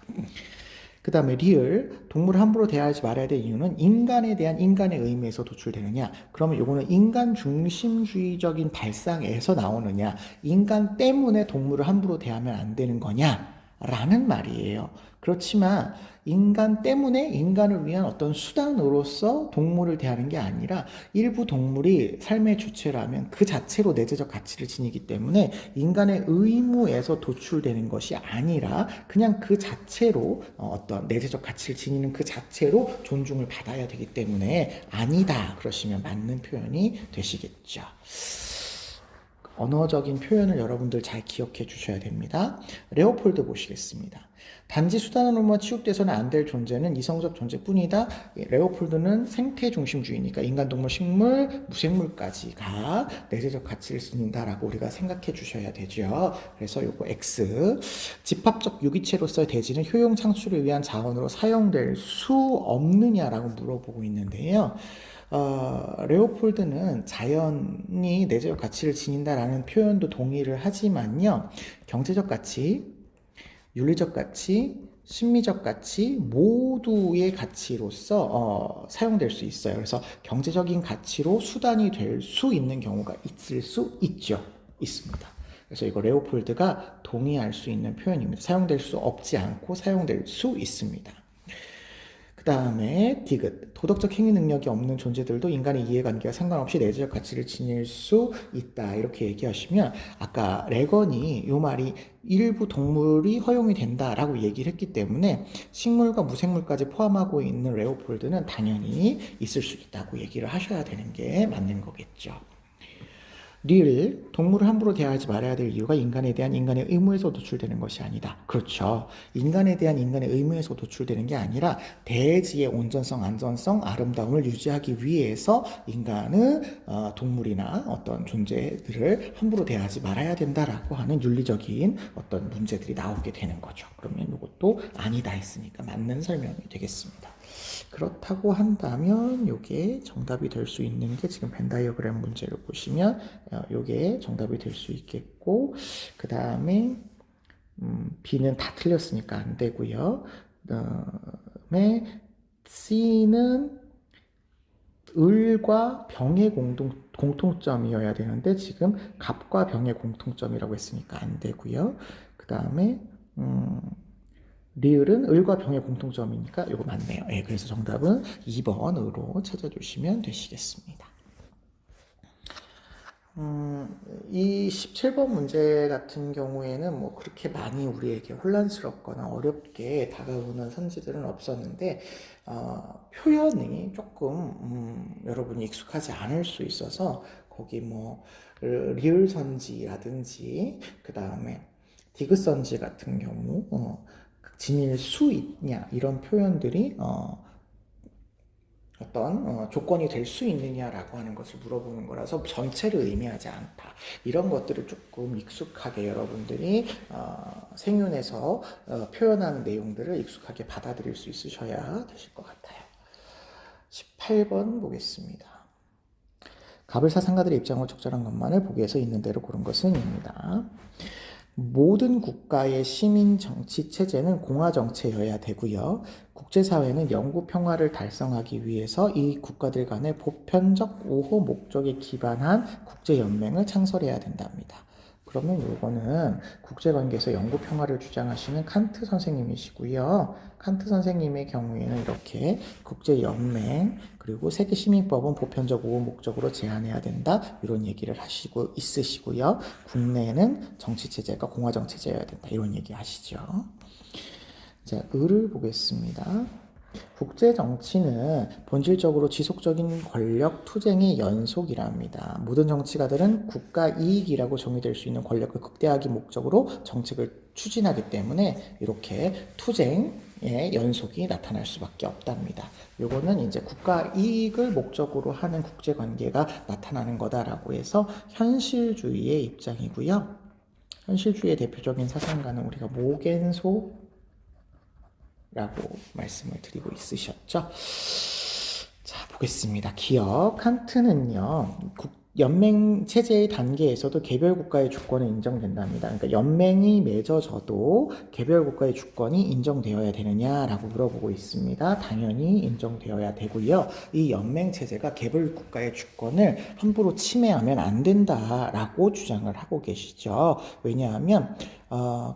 그 다음에 리을, 동물을 함부로 대하지 말아야 될 이유는 인간에 대한 인간의 의미에서 도출되느냐? 그러면 이거는 인간 중심주의적인 발상에서 나오느냐? 인간 때문에 동물을 함부로 대하면 안 되는 거냐? 라는 말이에요. 그렇지만 인간 때문에 인간을 위한 어떤 수단으로서 동물을 대하는 게 아니라 일부 동물이 삶의 주체라면 그 자체로 내재적 가치를 지니기 때문에 인간의 의무에서 도출되는 것이 아니라 그냥 그 자체로 어떤 내재적 가치를 지니는 그 자체로 존중을 받아야 되기 때문에 아니다 그러시면 맞는 표현이 되시겠죠. 언어적인 표현을 여러분들 잘 기억해 주셔야 됩니다. 레오폴드 보시겠습니다. 단지 수단으로만 취급돼서는 안 될 존재는 이성적 존재뿐이다. 레오폴드는 생태 중심주의니까 인간, 동물, 식물, 무생물까지가 내재적 가치를 지닌다라고 우리가 생각해 주셔야 되죠. 그래서 요거 X. 집합적 유기체로서의 대지는 효용 창출을 위한 자원으로 사용될 수 없느냐라고 물어보고 있는데요. 레오폴드는 자연이 내재적 가치를 지닌다라는 표현도 동의를 하지만요. 경제적 가치, 윤리적 가치, 심미적 가치 모두의 가치로서 사용될 수 있어요. 그래서 경제적인 가치로 수단이 될 수 있는 경우가 있을 수 있죠. 있습니다. 그래서 이거 레오폴드가 동의할 수 있는 표현입니다. 사용될 수 없지 않고 사용될 수 있습니다. 그 그 다음에 디귿. 도덕적 행위 능력이 없는 존재들도 인간의 이해관계와 상관없이 내재적 가치를 지닐 수 있다. 이렇게 얘기하시면 아까 레건이 요 말이 일부 동물이 허용이 된다라고 얘기를 했기 때문에 식물과 무생물까지 포함하고 있는 레오폴드는 당연히 있을 수 있다고 얘기를 하셔야 되는 게 맞는 거겠죠. 리을, 동물을 함부로 대하지 말아야 될 이유가 인간에 대한 인간의 의무에서 도출되는 것이 아니다. 그렇죠. 인간에 대한 인간의 의무에서 도출되는 게 아니라 대지의 온전성, 안전성, 아름다움을 유지하기 위해서 인간은 동물이나 어떤 존재들을 함부로 대하지 말아야 된다라고 하는 윤리적인 어떤 문제들이 나오게 되는 거죠. 그러면 이것도 아니다 했으니까 맞는 설명이 되겠습니다. 그렇다고 한다면 이게 정답이 될 수 있는 게 지금 벤 다이어그램 문제를 보시면 이게 정답이 될 수 있겠고 그 다음에 B는 다 틀렸으니까 안 되고요. 그다음에 C는 을과 병의 공통점이어야 되는데 지금 갑과 병의 공통점이라고 했으니까 안 되고요. 그 다음에 리을은 을과 병의 공통점이니까 이거 맞네요. 예, 그래서 정답은 2번으로 찾아주시면 되시겠습니다. 이 17번 문제 같은 경우에는 뭐 그렇게 많이 우리에게 혼란스럽거나 어렵게 다가오는 선지들은 없었는데 표현이 조금 여러분이 익숙하지 않을 수 있어서 거기 뭐 리을 선지라든지 그 다음에 디귿 선지 같은 경우 지닐 수 있냐 이런 표현들이 어떤 조건이 될 수 있느냐라고 하는 것을 물어보는 거라서 전체를 의미하지 않다. 이런 것들을 조금 익숙하게 여러분들이 생윤에서 표현하는 내용들을 익숙하게 받아들일 수 있으셔야 되실 것 같아요. 18번 보겠습니다. 가불사 상가들의 입장으로 적절한 것만을 보기에서 있는 대로 고른 것은 입니다. 모든 국가의 시민 정치 체제는 공화 정체여야 되고요. 국제사회는 영구 평화를 달성하기 위해서 이 국가들 간의 보편적 우호 목적에 기반한 국제연맹을 창설해야 된답니다. 그러면 이거는 국제관계에서 영구 평화를 주장하시는 칸트 선생님이시고요. 칸트 선생님의 경우에는 이렇게 국제연맹 그리고 세계시민법은 보편적 우호 목적으로 제한해야 된다 이런 얘기를 하시고 있으시고요. 국내에는 정치체제가 공화정체제여야 된다 이런 얘기 하시죠. 자, 을을 보겠습니다. 국제정치는 본질적으로 지속적인 권력 투쟁의 연속이랍니다. 모든 정치가들은 국가 이익이라고 정의될 수 있는 권력을 극대화하기 목적으로 정책을 추진하기 때문에 이렇게 투쟁의 연속이 나타날 수밖에 없답니다. 요거는 이제 국가 이익을 목적으로 하는 국제관계가 나타나는 거다라고 해서 현실주의의 입장이고요. 현실주의의 대표적인 사상가는 우리가 모겐소 라고 말씀을 드리고 있으셨죠. 자, 보겠습니다. 기억. 칸트는요, 연맹 체제의 단계에서도 개별 국가의 주권은 인정된답니다. 그러니까 연맹이 맺어져도 개별 국가의 주권이 인정되어야 되느냐라고 물어보고 있습니다. 당연히 인정되어야 되고요. 이 연맹 체제가 개별 국가의 주권을 함부로 침해하면 안 된다라고 주장을 하고 계시죠. 왜냐하면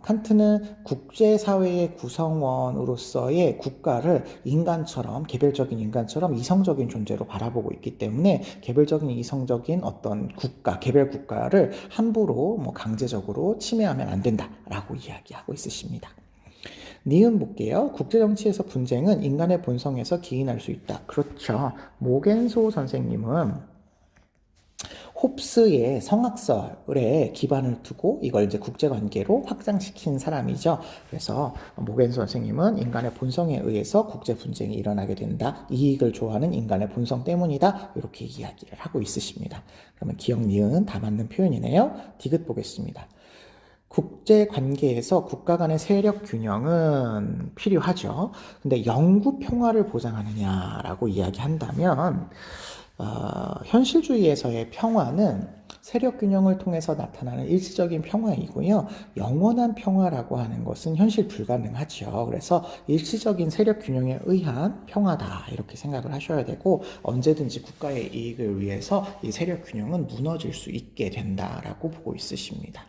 칸트는 국제사회의 구성원으로서의 국가를 인간처럼, 개별적인 인간처럼 이성적인 존재로 바라보고 있기 때문에 개별적인 이성적인 어떤 국가, 개별 국가를 함부로 강제적으로 침해하면 안 된다라고 이야기하고 있으십니다. 니은 볼게요. 국제정치에서 분쟁은 인간의 본성에서 기인할 수 있다. 그렇죠. 모겐소 선생님은 홉스의 성악설에 기반을 두고 이걸 이제 국제관계로 확장시킨 사람이죠. 그래서 모겐소 선생님은 인간의 본성에 의해서 국제 분쟁이 일어나게 된다. 이익을 좋아하는 인간의 본성 때문이다. 이렇게 이야기를 하고 있으십니다. 그러면 기억 니은 다 맞는 표현이네요. 디귿 보겠습니다. 국제관계에서 국가 간의 세력 균형은 필요하죠. 근데 영구 평화를 보장하느냐라고 이야기한다면 현실주의에서의 평화는 세력 균형을 통해서 나타나는 일시적인 평화이고요. 영원한 평화라고 하는 것은 현실 불가능하죠. 그래서 일시적인 세력 균형에 의한 평화다 이렇게 생각을 하셔야 되고 언제든지 국가의 이익을 위해서 이 세력 균형은 무너질 수 있게 된다라고 보고 있으십니다.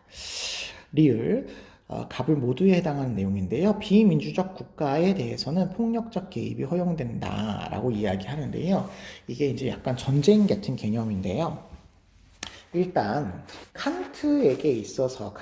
리을 갑을 모두에 해당하는 내용인데요. 비민주적 국가에 대해서는 폭력적 개입이 허용된다라고 이야기하는데요. 이게 이제 약간 전쟁 같은 개념인데요. 일단 칸트에게 있어서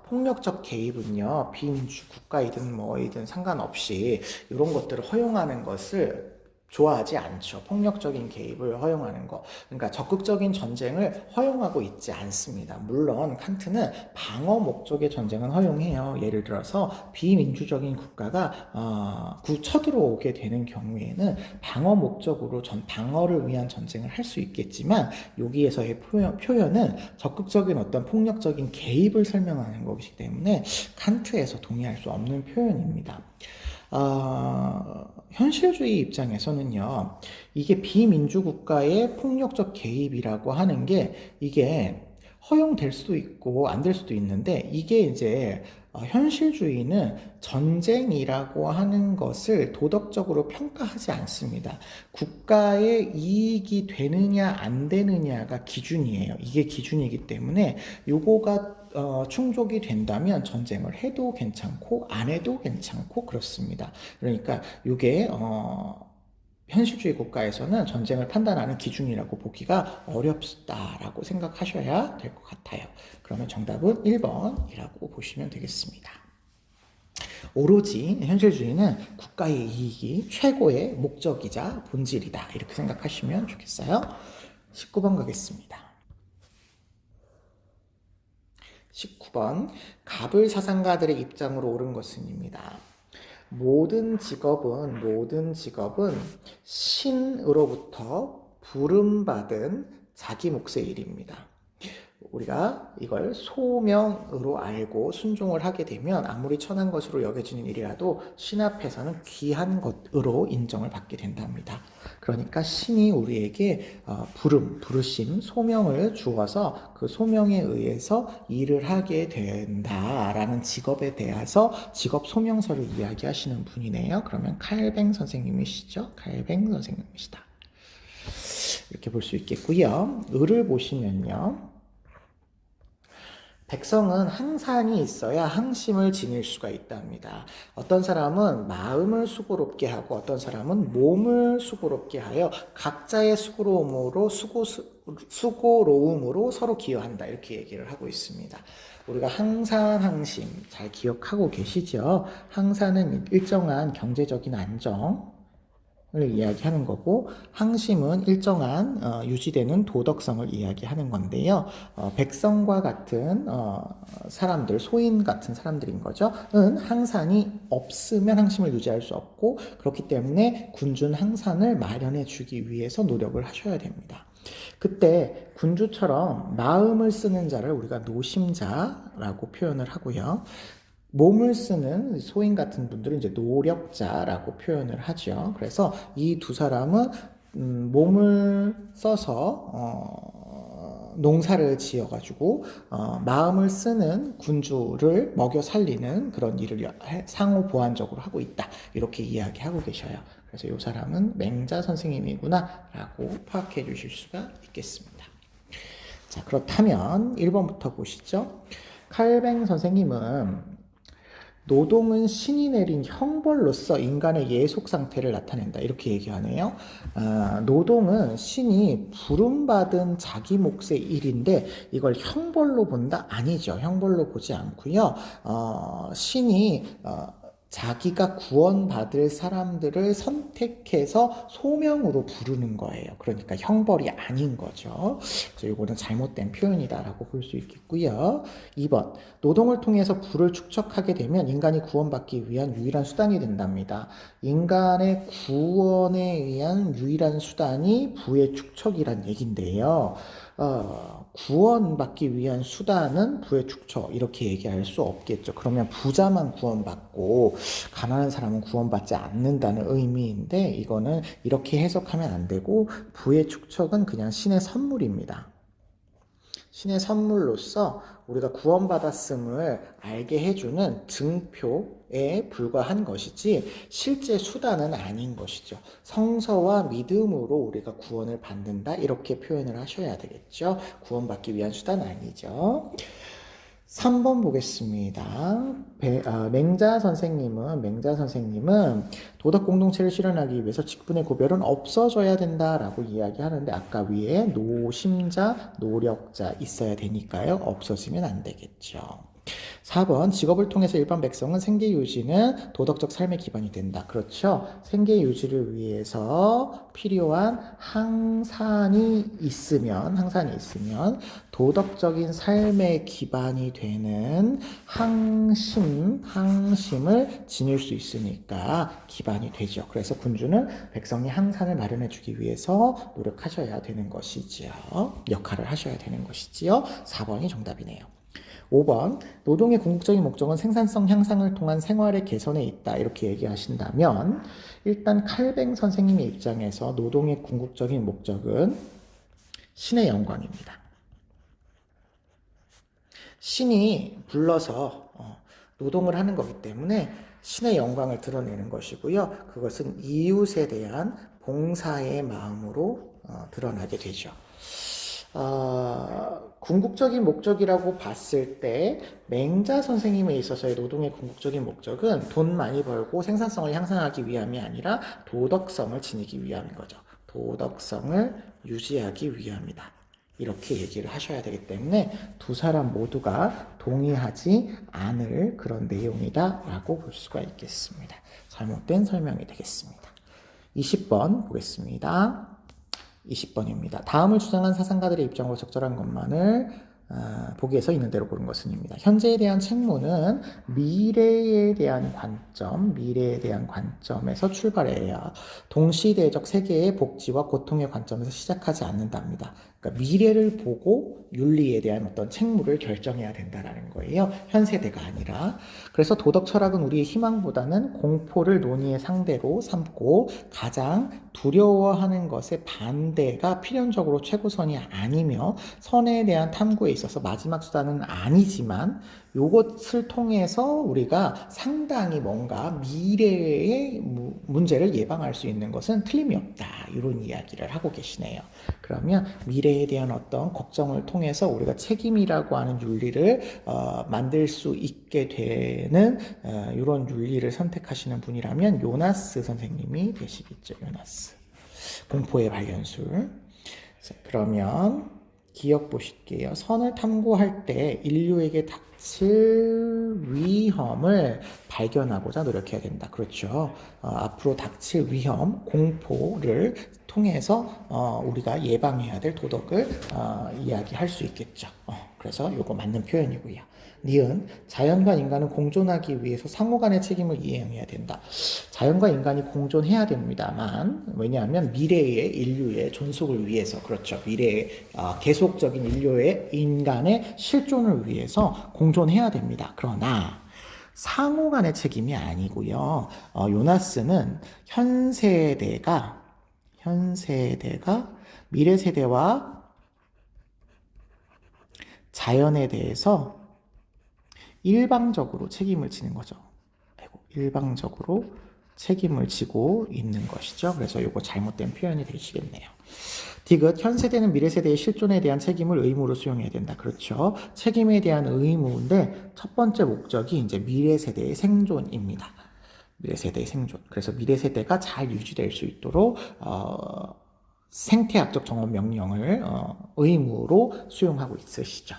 폭력적 개입은요, 비민주 국가이든 뭐이든 상관없이 이런 것들을 허용하는 것을 좋아하지 않죠. 폭력적인 개입을 허용하는 거. 그러니까 적극적인 전쟁을 허용하고 있지 않습니다. 물론 칸트는 방어 목적의 전쟁은 허용해요. 예를 들어서 비민주적인 국가가 쳐들어오게 되는 경우에는 방어 목적으로 방어를 위한 전쟁을 할 수 있겠지만, 여기에서의 표현은 적극적인 어떤 폭력적인 개입을 설명하는 것이기 때문에 칸트에서 동의할 수 없는 표현입니다. 현실주의 입장에서는요, 이게 비민주국가의 폭력적 개입이라고 하는 게 이게 허용될 수도 있고 안 될 수도 있는데, 이게 이제 현실주의는 전쟁이라고 하는 것을 도덕적으로 평가하지 않습니다. 국가의 이익이 되느냐 안 되느냐가 기준이에요. 이게 기준이기 때문에 요거가 충족이 된다면 전쟁을 해도 괜찮고 안 해도 괜찮고 그렇습니다. 그러니까 이게 현실주의 국가에서는 전쟁을 판단하는 기준이라고 보기가 어렵다라고 생각하셔야 될 것 같아요. 그러면 정답은 1번이라고 보시면 되겠습니다. 오로지 현실주의는 국가의 이익이 최고의 목적이자 본질이다, 이렇게 생각하시면 좋겠어요. 19번 가겠습니다. 19번, 갑을 사상가들의 입장으로 옳은 것은입니다. 모든 직업은 신으로부터 부름받은 자기 몫의 일입니다. 우리가 이걸 소명으로 알고 순종을 하게 되면 아무리 천한 것으로 여겨지는 일이라도 신 앞에서는 귀한 것으로 인정을 받게 된답니다. 그러니까 신이 우리에게 부르심, 소명을 주어서 그 소명에 의해서 일을 하게 된다라는 직업에 대해서 직업 소명서를 이야기하시는 분이네요. 그러면 칼뱅 선생님이시죠? 칼뱅 선생님이시다. 이렇게 볼 수 있겠고요. 을을 보시면요. 백성은 항산이 있어야 항심을 지닐 수가 있답니다. 어떤 사람은 마음을 수고롭게 하고 어떤 사람은 몸을 수고롭게 하여 각자의 수고로움으로 서로 기여한다, 이렇게 얘기를 하고 있습니다. 우리가 항산, 항심 잘 기억하고 계시죠? 항산은 일정한 경제적인 안정 을 이야기하는 거고, 항심은 일정한 유지되는 도덕성을 이야기하는 건데요. 백성과 같은 사람들, 소인 같은 사람들인 거죠. 은 항산이 없으면 항심을 유지할 수 없고, 그렇기 때문에 군주는 항산을 마련해 주기 위해서 노력을 하셔야 됩니다. 그때 군주처럼 마음을 쓰는 자를 우리가 노심자라고 표현을 하고요. 몸을 쓰는 소인 같은 분들은 이제 노력자라고 표현을 하죠. 그래서 이 두 사람은 몸을 써서 농사를 지어가지고 마음을 쓰는 군주를 먹여 살리는 그런 일을 상호 보완적으로 하고 있다, 이렇게 이야기하고 계셔요. 그래서 이 사람은 맹자 선생님이구나 라고 파악해 주실 수가 있겠습니다. 자, 그렇다면 1번부터 보시죠. 칼뱅 선생님은 노동은 신이 내린 형벌로서 인간의 예속 상태를 나타낸다, 이렇게 얘기하네요. 노동은 신이 부름받은 자기 몫의 일인데 이걸 형벌로 본다? 아니죠. 형벌로 보지 않고요. 신이 자기가 구원받을 사람들을 선택해서 소명으로 부르는 거예요. 그러니까 형벌이 아닌 거죠. 그래서 이거는 잘못된 표현이다라고 볼 수 있겠고요. 2번, 노동을 통해서 부를 축적하게 되면 인간이 구원받기 위한 유일한 수단이 된답니다. 인간의 구원에 의한 유일한 수단이 부의 축적이란 얘긴데요. 구원받기 위한 수단은 부의 축적, 이렇게 얘기할 수 없겠죠. 그러면 부자만 구원받고 가난한 사람은 구원받지 않는다는 의미인데, 이거는 이렇게 해석하면 안 되고, 부의 축적은 그냥 신의 선물입니다. 신의 선물로서 우리가 구원받았음을 알게 해주는 증표에 불과한 것이지 실제 수단은 아닌 것이죠. 성서와 믿음으로 우리가 구원을 받는다, 이렇게 표현을 하셔야 되겠죠. 구원받기 위한 수단은 아니죠. 3번 보겠습니다. 맹자 선생님은 도덕 공동체를 실현하기 위해서 직분의 구별은 없어져야 된다라고 이야기하는데 아까 위에 노심자, 노력자 있어야 되니까요. 없어지면 안 되겠죠. 4번 직업을 통해서 일반 백성은 생계 유지는 도덕적 삶의 기반이 된다. 그렇죠. 생계 유지를 위해서 필요한 항산이 있으면 도덕적인 삶의 기반이 되는 항심을 지닐 수 있으니까 기반이 되죠. 그래서 군주는 백성이 항산을 마련해 주기 위해서 노력하셔야 되는 것이지요. 역할을 하셔야 되는 것이지요. 4번이 정답이네요. 5번 노동의 궁극적인 목적은 생산성 향상을 통한 생활의 개선에 있다 이렇게 얘기하신다면 일단 칼뱅 선생님의 입장에서 노동의 궁극적인 목적은 신의 영광입니다. 신이 불러서 노동을 하는 거기 때문에 신의 영광을 드러내는 것이고요. 그것은 이웃에 대한 봉사의 마음으로 드러나게 되죠. 궁극적인 목적이라고 봤을 때 맹자 선생님에 있어서의 노동의 궁극적인 목적은 돈 많이 벌고 생산성을 향상하기 위함이 아니라 도덕성을 지니기 위함인 거죠. 도덕성을 유지하기 위함이다. 이렇게 얘기를 하셔야 되기 때문에 두 사람 모두가 동의하지 않을 그런 내용이다 라고 볼 수가 있겠습니다. 잘못된 설명이 되겠습니다. 20번 보겠습니다. 20번입니다. 다음을 주장한 사상가들의 입장으로 적절한 것만을 보기에서 있는 대로 고른 것은입니다. 현재에 대한 책무는 미래에 대한 관점에서 출발해야 동시대적 세계의 복지와 고통의 관점에서 시작하지 않는답니다. 그러니까 미래를 보고 윤리에 대한 어떤 책무를 결정해야 된다라는 거예요. 현 세대가 아니라. 그래서 도덕 철학은 우리의 희망보다는 공포를 논의의 상대로 삼고 가장 두려워하는 것의 반대가 필연적으로 최고선이 아니며 선에 대한 탐구에 있어서 마지막 수단은 아니지만 이것을 통해서 우리가 상당히 뭔가 미래의 문제를 예방할 수 있는 것은 틀림이 없다. 이런 이야기를 하고 계시네요. 그러면 미래에 대한 어떤 걱정을 통해서 우리가 책임이라고 하는 윤리를 만들 수 있게 되는 이런 윤리를 선택하시는 분이라면 요나스 선생님이 되시겠죠. 요나스. 공포의 발견술. 자, 그러면 기억 보실게요. 선을 탐구할 때 인류에게 닥칠 위험을 발견하고자 노력해야 된다. 그렇죠. 앞으로 닥칠 위험, 공포를 통해서 우리가 예방해야 될 도덕을 이야기할 수 있겠죠. 그래서 이거 맞는 표현이고요. 니은 자연과 인간은 공존하기 위해서 상호간의 책임을 이행해야 된다. 자연과 인간이 공존해야 됩니다만 왜냐하면 미래의 인류의 존속을 위해서 그렇죠. 미래의 계속적인 인간의 실존을 위해서 공존해야 됩니다. 그러나 상호간의 책임이 아니고요. 요나스는 현 세대가 미래 세대와 자연에 대해서 일방적으로 책임을 지는 거죠. 일방적으로 책임을 지고 있는 것이죠. 그래서 이거 잘못된 표현이 되시겠네요. 디귿, 현 세대는 미래 세대의 실존에 대한 책임을 의무로 수용해야 된다. 그렇죠. 책임에 대한 의무인데 첫 번째 목적이 이제 미래 세대의 생존입니다. 미래 세대의 생존. 그래서 미래 세대가 잘 유지될 수 있도록 생태학적 정원 명령을 의무로 수용하고 있으시죠.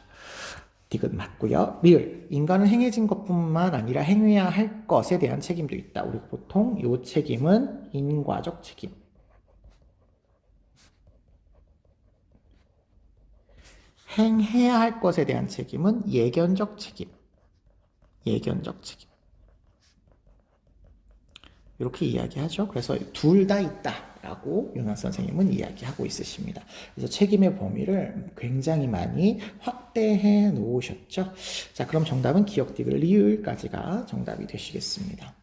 디귿 맞고요. 리을, 인간은 행해진 것뿐만 아니라 행해야 할 것에 대한 책임도 있다. 우리 보통 이 책임은 인과적 책임. 행해야 할 것에 대한 책임은 예견적 책임. 이렇게 이야기하죠. 그래서 둘 다 있다라고 요나스 선생님은 이야기하고 있으십니다. 그래서 책임의 범위를 굉장히 많이 확대해 놓으셨죠. 자, 그럼 정답은 기억 디귿 리을까지가 정답이 되시겠습니다.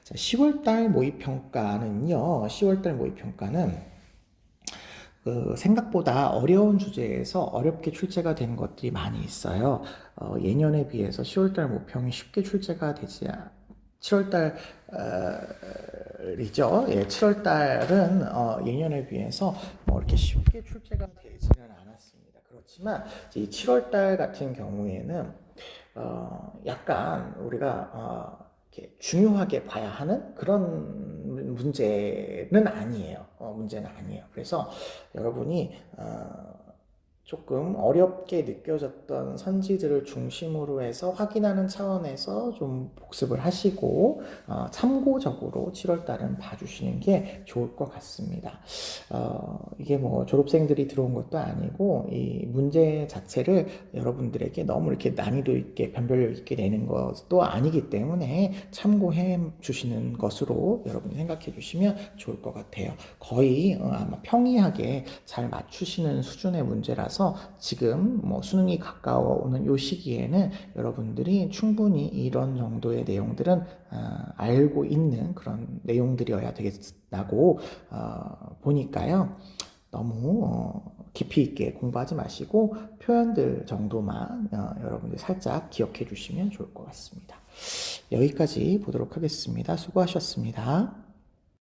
자, 10월달 모의평가는요. 10월달 모의평가는 생각보다 어려운 주제에서 어렵게 출제가 된 것들이 많이 있어요. 예년에 비해서 10월달 모평이 쉽게 출제가 되지 7월달이죠. 예, 7월달은 예년에 비해서 뭐 이렇게 쉽게 출제가 되지는 않았습니다. 그렇지만 이 7월달 같은 경우에는 약간 우리가 이렇게 중요하게 봐야 하는 그런 문제는 아니에요. 문제는 아니에요. 그래서 여러분이 조금 어렵게 느껴졌던 선지들을 중심으로 해서 확인하는 차원에서 좀 복습을 하시고 참고적으로 7월 달은 봐주시는 게 좋을 것 같습니다. 이게 뭐 졸업생들이 들어온 것도 아니고 이 문제 자체를 여러분들에게 너무 이렇게 난이도 있게 변별력 있게 내는 것도 아니기 때문에 참고해 주시는 것으로 여러분이 생각해 주시면 좋을 것 같아요. 거의 아마 평이하게 잘 맞추시는 수준의 문제라서 지금 뭐 수능이 가까워오는 이 시기에는 여러분들이 충분히 이런 정도의 내용들은 알고 있는 그런 내용들이어야 되겠다고 보니까요. 너무 깊이 있게 공부하지 마시고 표현들 정도만 여러분들 살짝 기억해 주시면 좋을 것 같습니다. 여기까지 보도록 하겠습니다. 수고하셨습니다.